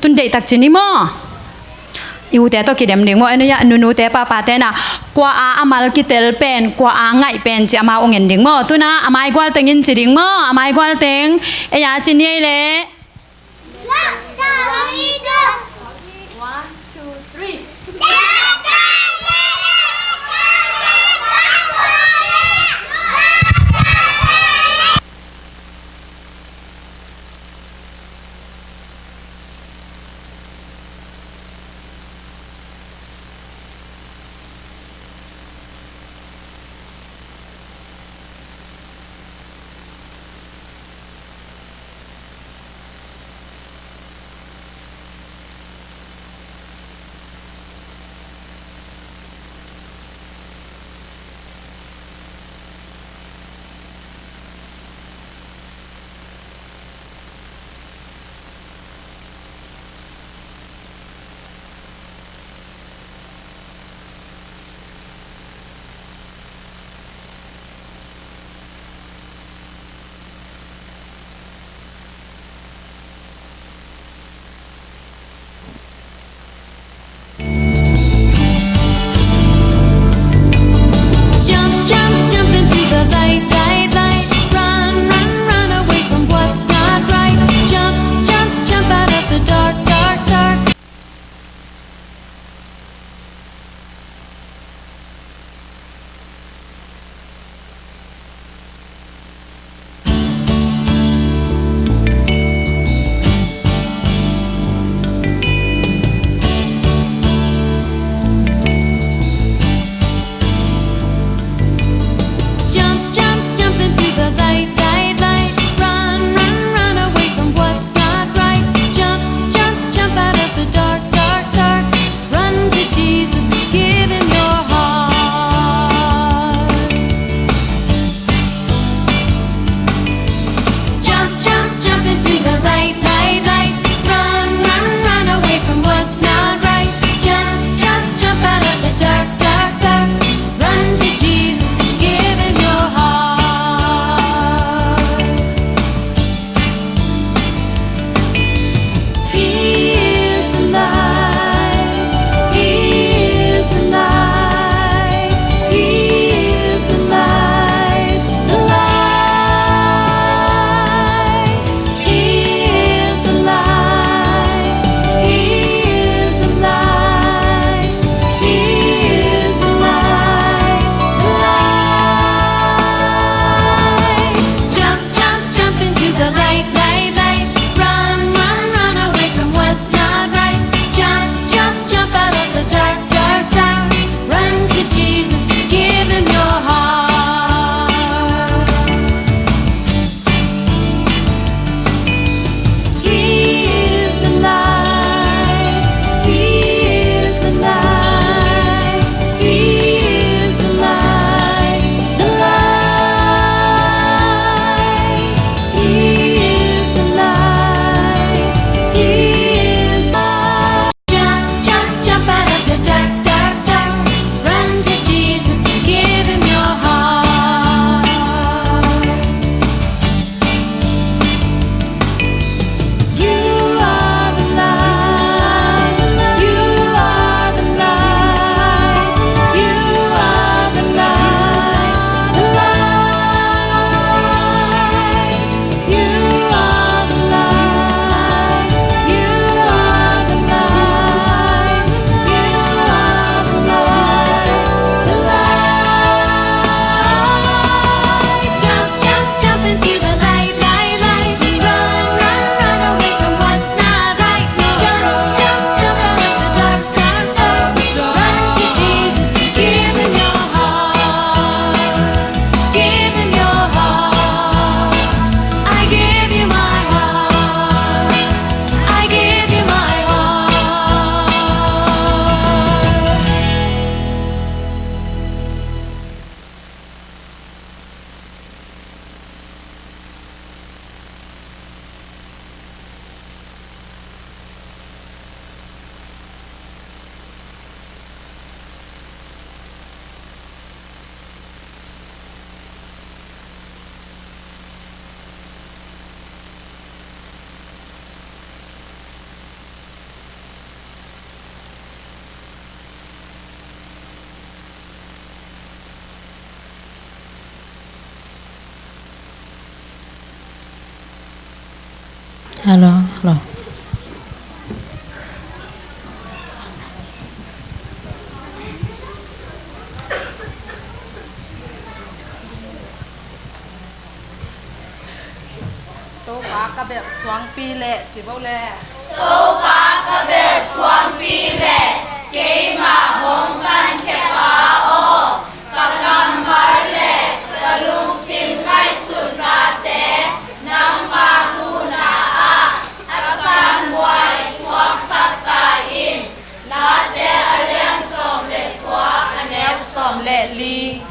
Tuần đây tắc chân đi mò. Yêu té tao kỷ niệm đến ngồi anh ya nunu té pa pa té na
qua amal kitel pen qua ngai pen chi ama ongen ding mo tuna amai gwal tengin chi ding mo amai gwal teng e ya chin ye le 1 2 3
Hello, hello.
Tô cá cà bẹt xoang pi lệ chỉ bao lệ.
Tô cá cà bẹt xoang pi lệ kế mà hong tan kẹp á ô cà cam vai lệ cà lung sim ngay sùn na té nang ma tu na a asan boy xoang sát ta in na té aliang som lệ quá anel som lệ li.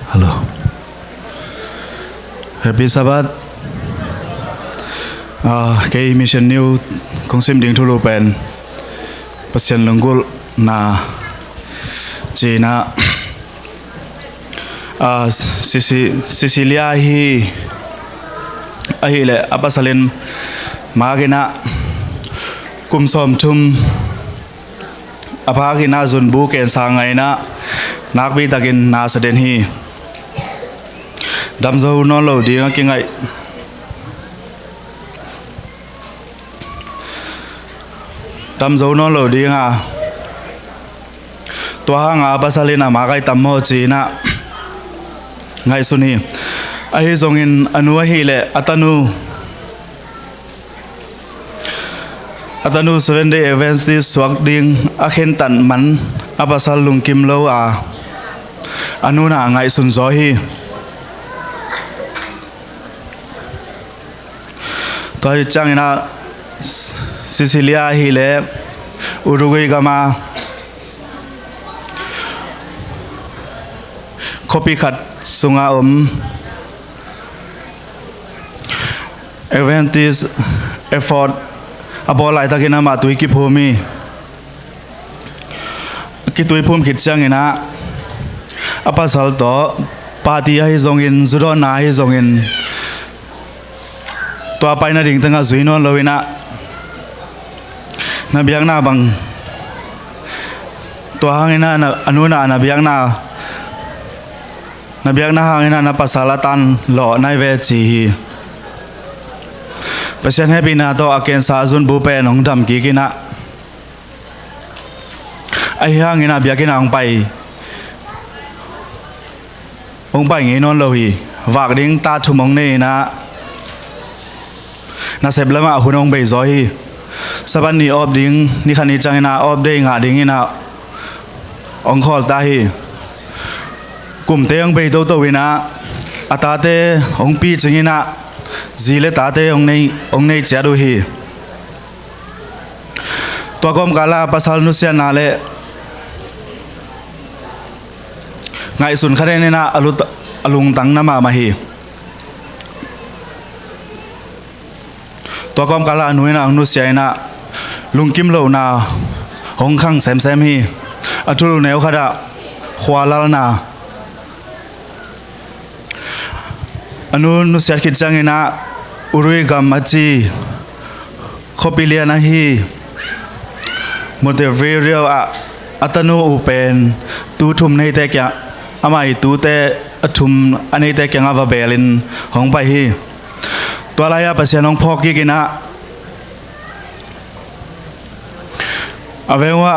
Hello. Happy Sabbath. Cái mission new kung sim ding thulu pen pasien lunggul na China Sicilia hi le apasalin magina kumsom thum apagina zunbu ken sangai na nakbi takin na saden hi damzo no lo ding ki ngai damzo no lo ding a to hanga pasalina magai tammo China ngai suni ai zongin anu hi le atanu 7 day events this swak ding akhen tan man apasal lungkim lo a anu na ngai sun zo hi toi changina Sicilia hi le Uruguay gama copy khat sunga Adventist effort abo lai takina ma tui ki phumi ki tui phum khit chang ina apa sal to party hi zongin zuro na hi zongin to paina ring tanga zuino loina na biang na bang to hangina na anuna na biang na hangina na pasalatan lo nai ve chi pasien happy na to aken sa zun bu pe nong dam ki kina ai hangina biakina ong pai ngi non lo hi vak ding ta thumong ne na sep lama hunong bei zo hi saban ni op ding ni khani changina op de nga ding ina ong khol ta hi kum te ong bei to to wina atate ong pi chingina zile ta te ong nei cha du hi to kom kala pasal nu sia na le ngai sun khare ne na alung tang na ma hi to kom kala nu na nu sia na lungkim lo na hong khang sem hi athulu neu khada khwalal na anu nu sia khit changina urui gam achi khopilia na hi motivational atanu upen tu thum nei te kya amai tu te athum anei te kya va belin hong pai hi to la ya pasian ong phok ki kina avenwa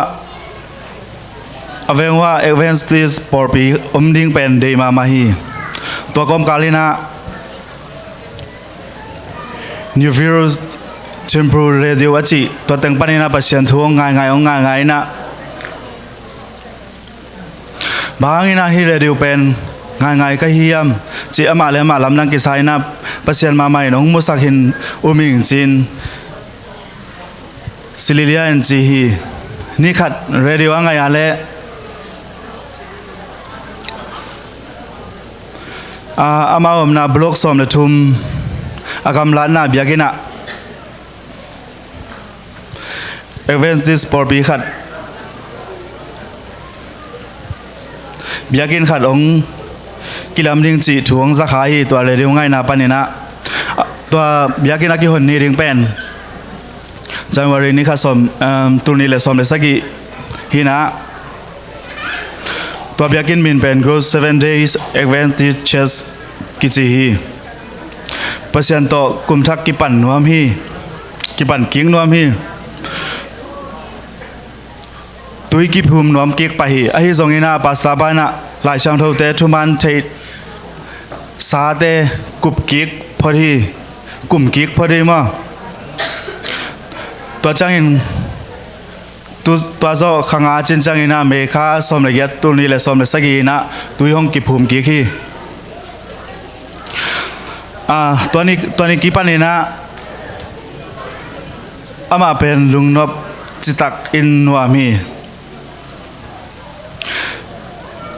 Adventist porpi omding pen de ma hi to kom kalina new virus temporal radio achi to teng panina pasian thuong ngai na bangina hi radio pen ngai ka hiam chi ama le ma lam nang ki sai na pasian ma mai nong musakhin uming chin sililia en chi hi ni khat radio angai ale ama omna blog som le thum agam la na biagina Adventist por bi khat biagin khat ong kilam ding chi thuang za khai to le riu ngai na panina to biagina ki hon ni ring pen January ni kha som turni le som le sagi hina to biakin min pen go 7 days Adventist church ki chi hi pasian to kum thak ki pan nuam hi ki pan king nuam hi tui ki phum nuam kek pa hi a hi zongina pasta ba na lai chang tho te thuman thei sa te kup kek phori kum kek phori ma to changin tu zo khanga chin changina me kha som le ya tu ni le som le sagi na tui hong ki phum kek hiตัวนี้กี่ปันนี่นะอามาเป็นลุงนบจิตักอินนัวมี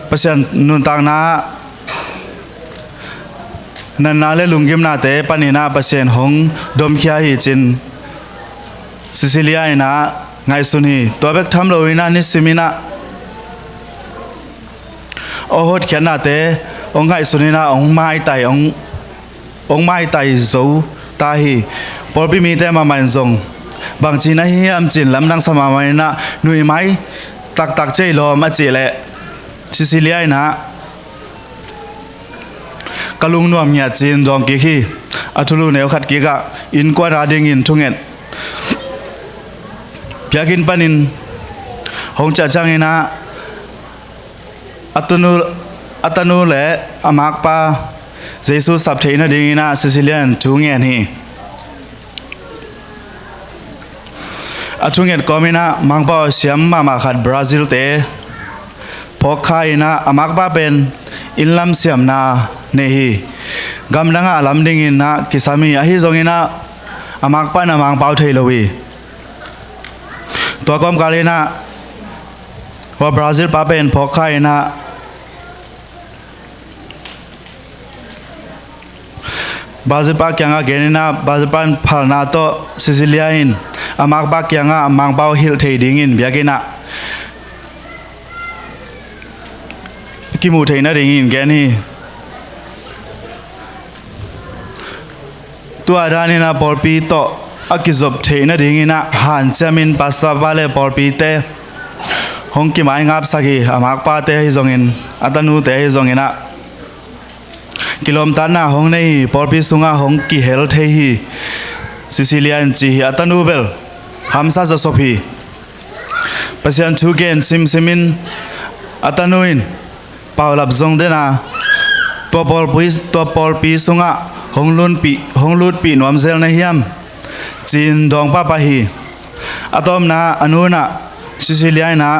เพราะฉะนั้นนุนต่างนะนันนาเลลุงกิมนาเตปันนี่นะเพราะฉะนั้นหงดมขี้หิจินซิซิเลียนะไงสุนีตัวเบกทำเลยนะนิสิมินะโอ้โหเขียนนาเตองไงสุนีนะองไม้ไตองไม้ไตโซตาฮีพอพี่มีแต่มามันซงบางทีนะเฮียมจินลำดังสมาไว้นะหนุ่ยไม้ตักใจรอมาจีแหละซิซิเลียนะกะลุงนวมเนี่ยจีนดองกี่ขี้อัทุลูเนวขัดกี่กะอินกว่าราดิงินทุ่งเงินเพียกินปันินหงจะจังเงินะอัตนูแหละอามากปาเยซูสับเทนะดิงินะซิซิเลียนทุ่งเงินฮีทุ่งเงินก็มีนะมังปอเสียมมาขัดบราซิลเตพอใครนะอามากปาเป็นอินลัมเสียมนาเนฮีกำลังลำดิ่งนะกิสามีอาฮิจงนะอามากปานะมังเปาเทลวีตัวกอมกาเลนะว่าบราซิลปาเป็นพอใครนะ Bazipa kyanga genina bazipan phalna to Sicilia in amak ba kyanga amang pau hil thading in biagina kimu thaina ring in geni tu adani na porpi to akizop thaina ring ina han chamin pasta vale porpi te hong ki mai ngap sagi amak pa te hi zongin atanu te hi zongina kilom tana hong nei porpi sunga hong ki hel the hi Sicilian chi atanu bel hamsa za sopi pasian thu gen simin atanuin paulap zong dena to porpi sunga hong lut pi nom zel na hiam chin dong pa pa hi atom na anuna Sicilian na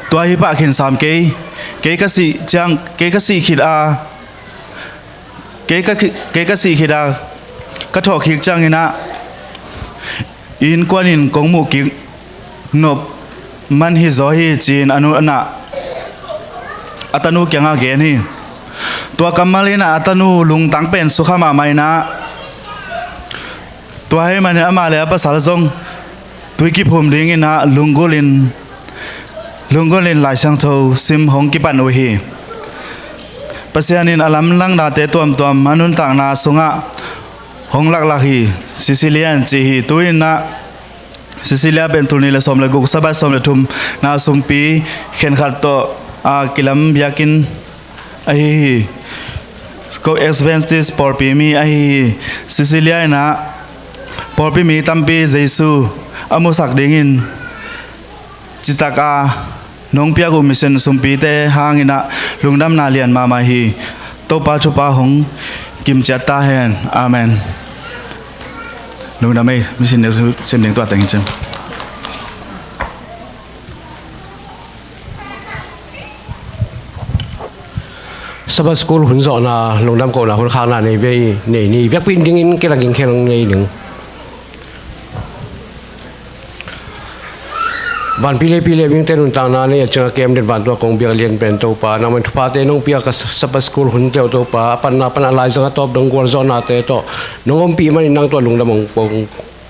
to hi pa khin sam ke ka si chang ke ka si khit a ke ka si khida ka tho khik chang ina in kwanin kongmu ki nop man hi zo hi chin anu ana atanu kyanga gen hi to kamalina atanu lung tang pen sukhama maina to hai mane ama le pa sal zong tui ki phom ring ina lungolin lai sang tho sim hong ki pan hi pasianin alam lang na te tuam manun tang na sunga hong lak hi Sicilian chi hi tuin na Sicilia ben tuni le som le guk sabat som le thum na sumpi khen khat to a kilam yakin a hi ko expenses por pi mi a hi Sicilia na por pi mi tampi jesu amusak dingin chitaka nong pia gu mission sumpi te hangina lungdam na lian ma hi to pa chu pa hong kim cha ta hen amen lungdam ei mission ne chen ding to tang chen
Sabah school hun zo na lungdam ko na hun khang na nei ve nei ni vek pin ding in ke la ging khelong nei ning ban pile wing ten un tang na ne cha kem den ban to kong bia lian pen to pa na man thupa te nong pia ka Sabah school hun te to pa pan alai zanga top dong gor zo na te to nong pi man nang to lungdam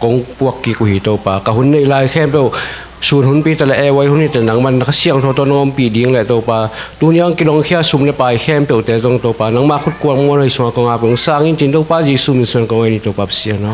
kong puak ki ku hi to pa ka hun nei lai khem to sun hun pi tala e wai hun ni te nang man ka siang tho to nong pi ding le to pa tu nyang kilong khia sum le pai khem pe te tong to pa nang ma khut kwang mo rei so ko nga pong sang in chin to pa ji sum son ko ni to pa sia no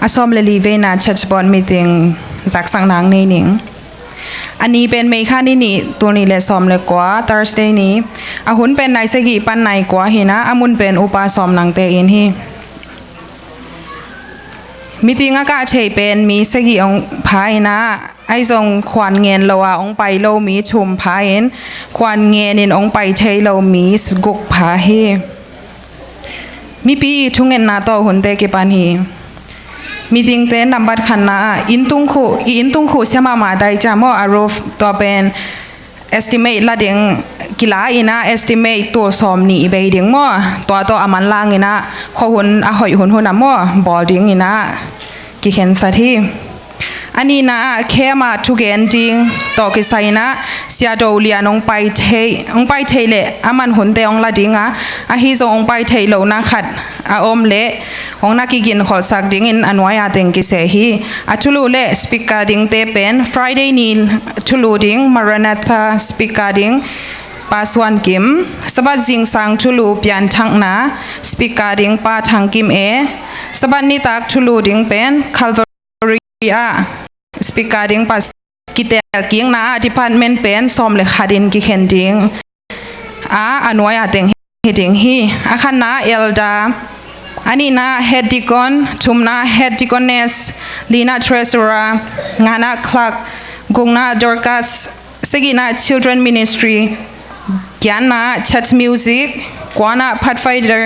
asom le live na church board meeting zak sang nang nei ning ani pen mei kha ni tu ni le som le kwa Thursday ni a hun pen nai se gi pan nai kwa hi na amun pen upa som nang te in hi meeting a ka chei pen mi se gi ong phai na ai zong khwan ngen lowa ong pai lo mi chum phain khwan ngen in ong pai thei lo mi guk pha hi mi pi thungen na to hun te ke pan hi meeting te number khanna in tung khu sema ma dai chamo arof to pen estimate la ding kila ina estimate to som ni be ding mo to aman lang ina kho hun a hoi hun mo boarding ina ki khen sa thi ani na khema thugen ding to ki saina sia do lia nong pai thei le aman hun te ong la dinga a hi zo ong pai thei lo na khat a om le ong na ki gin khol sak ding in anwaya teng ki se hi athulu le speaker ding te pen Friday ni thulu ding Maranatha speaker ding Paswan Kim sabat jing sang thulu pian thang na speaker ding pa thang kim e sabat ni tak thulu ding pen Calvary a speaker ding pas kitel king na department pen som le khadin ki khen ding a anwaya teng hitting hi akhana elda ani na head deacon thumna head deaconess lina treasurer ngana clerk gungna dorcas sigina children ministry gyana church music kwana pathfinder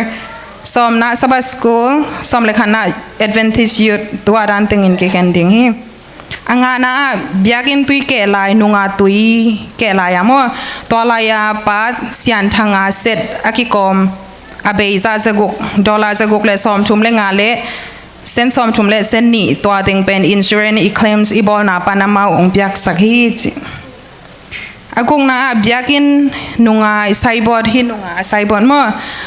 somna sabbath school somlekhana adventist youth tuaran tengin ke kending hi angana biakin tui ke lai nunga tui ke lai amo tolaya pat sian thanga set akikom abeiza zaguk dollar zaguk le som thum le ngale sen som thum le sen ni to ding pen insurance e claims e bol na panama ong biak sakhi chi akung na biakin nunga saibot hi nunga saibot mo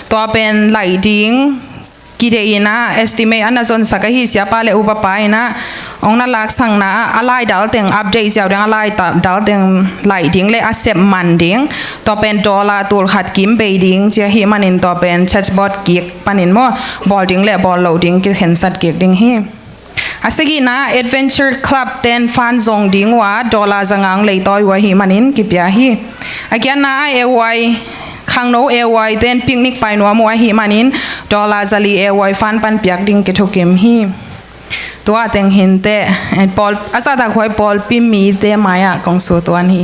to pen lai ding kideina estimate anazon sakahi siapa le upapa ina ongna lak sang na alai dal teng update jaw dang alai dal teng lai ding le accept man ding to pen dollar tul khat kim be ding che hi manin to pen chatbot kik panin mo boarding le ball loading ki hen sat kik ding hi asagi na adventure club ten fan zong ding wa dollar zangang le toy wa hi manin ki pya hi again na ay khang no ay ten picnic pai no mo hi manin dollar zali ay fan pan piak ding ke thokim hi tua teng hinte Paul asa ta khoi Paul pim mi te maya kong so tuan hi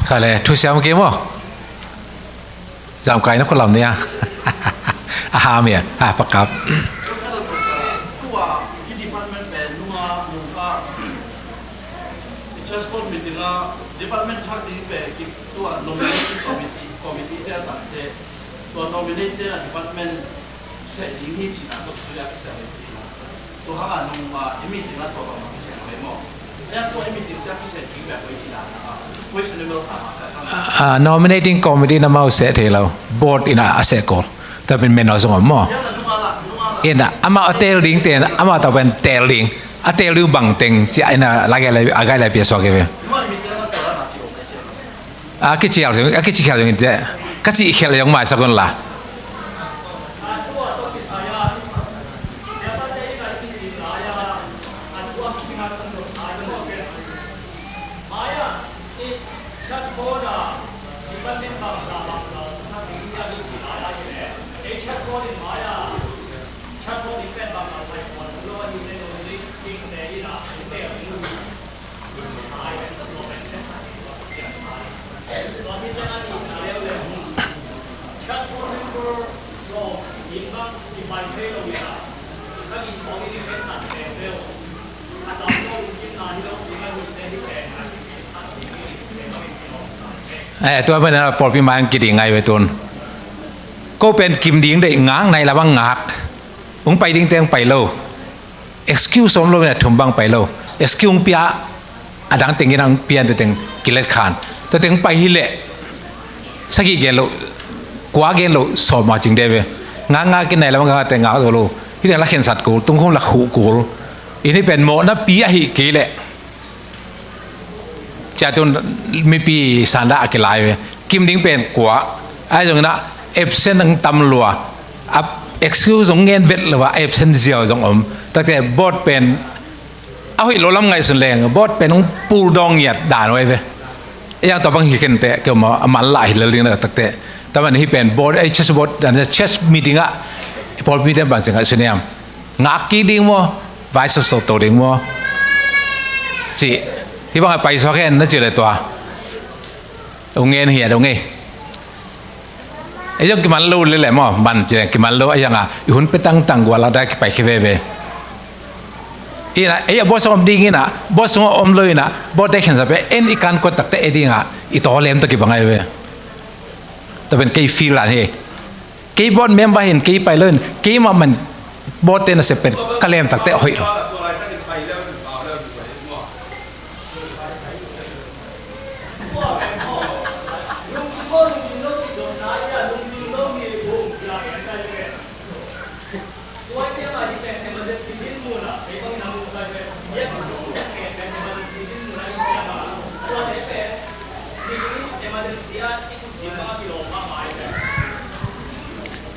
khale thu siam ke mo jam kai na kolam ne ya ha mi ha pakap
department thak ding pe ki to nominating committee te ta te to nominate te department se ding hi chi na to su ya se to ha no ma meeting na to ma se ma mo ya to meeting ta se ding ba ko chi na questionable
nominating committee na mau se the lo board ina ase ko taเป็น men so mo ina ama hotel ding te ama ta ben tel ding a tel lu bang teng chi ina la ga la aga la pia so ke cái chiều rồi cái chiều rồi cái chị khel giống mai sao con làตัวเป็นปอดพิมานกิดยังไงไปตุนก็เป็นกิมดิ้งได้ง้างในระวังงักผมไปดิ้งเตียงไปโล excuse สมโลเนี่ยถุมบังไปโล excuse เปียอดังเตียงยังเปียนเตียงกิเลสขานแต่เตียงไปฮิเละสักกี่เกลโลกว่าเกลโลสอบมาจริงได้เว้ง้างกินในระวังงักแต่ง้างตัวโลที่เตียงรักเห็นสัตว์กูตุ้งคงรักหูกูอันนี้เป็นโมนะเปียฮิกิเลสจะตุนมีปีสันดาเกลายเวกิมดิ้งเป็นกว่าไอ้ตรงนั้นเอฟเซนต์ตำลัวอัพเอ็กซ์คิวส์งเงินเวทหรือว่าเอฟเซนต์เจียวตรงตั้งแต่บอดเป็นเอาให้เราล้ำไงส่วนแรงบอดเป็นปูดองเหยียดด่านไว้เว้ยังต่อบางทีกันแต่เกี่ยวมามันหลายเรื่องนั่นตั้งแต่วันนี้เป็นบอดไอ้เชสบอดอันนี้เชสมีดิ้งอะพอมีแต่บางสิ่งส่วนนี้งักกี่ดิ้งมั้งไวส์สดตัวดิ้งมั้งสิที่บางไปสอแค่นั่นเจอเลยตัวตรงเงี้ยเหี้ยตรงงี้ไอ้ยังกิมันรู้เลยแหละมั้งมันเจอกิมันรู้ไอ้ยังอ่ะหุ่นไปตั้งกว่าเราได้ไปแค่เว่อีน่ะไอ้บอสอมดิ้งน่ะบอสอมเลยน่ะบอสได้เห็นสับเอ็นอีการกดตักแต่ไอ้ดิ้งอ่ะอีตัวเล่มตะกี้บางไงเว้แต่เป็นกี่ฟีลอะไรกี่บอสเมมเบอร์เห็นกี่ไปเลยกี่มันบอสเต้นเสร็จเป็นกระเล่มตักแต่หอย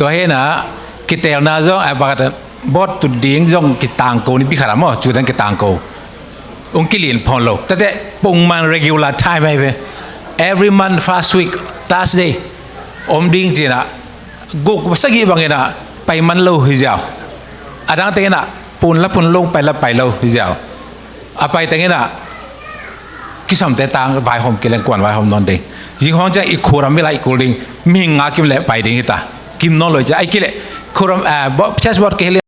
ตัวเห็นนะคิดแต่ละน่าจะไอ้ปาก บอดตุดดิ้งจงกิตางโกนี่พี่ขนาดมั้งจุดนั้นกิตางโกองค์กิลินพอนโลกแต่ปุ่งมัน regular time ไป every month first week Thursday ดิ้งจีน่ะกุกสักกี่บางเงี้ยนะไปมันโลหิจาวอาดังเตงน่ะปูนละปูนลงไปละไปโลหิจาวไปเตงน่ะกิสมเตตังไปหอมกิเลนกวนไปหอมนอนดิ้งยิ่งห้องจะอีกคนไม่ไรอีกคนดิ้งมีงากิมเละไปดิ้งที่ตากิมนอนเลยจะไอ้กิเลโครมบอชบอดเกล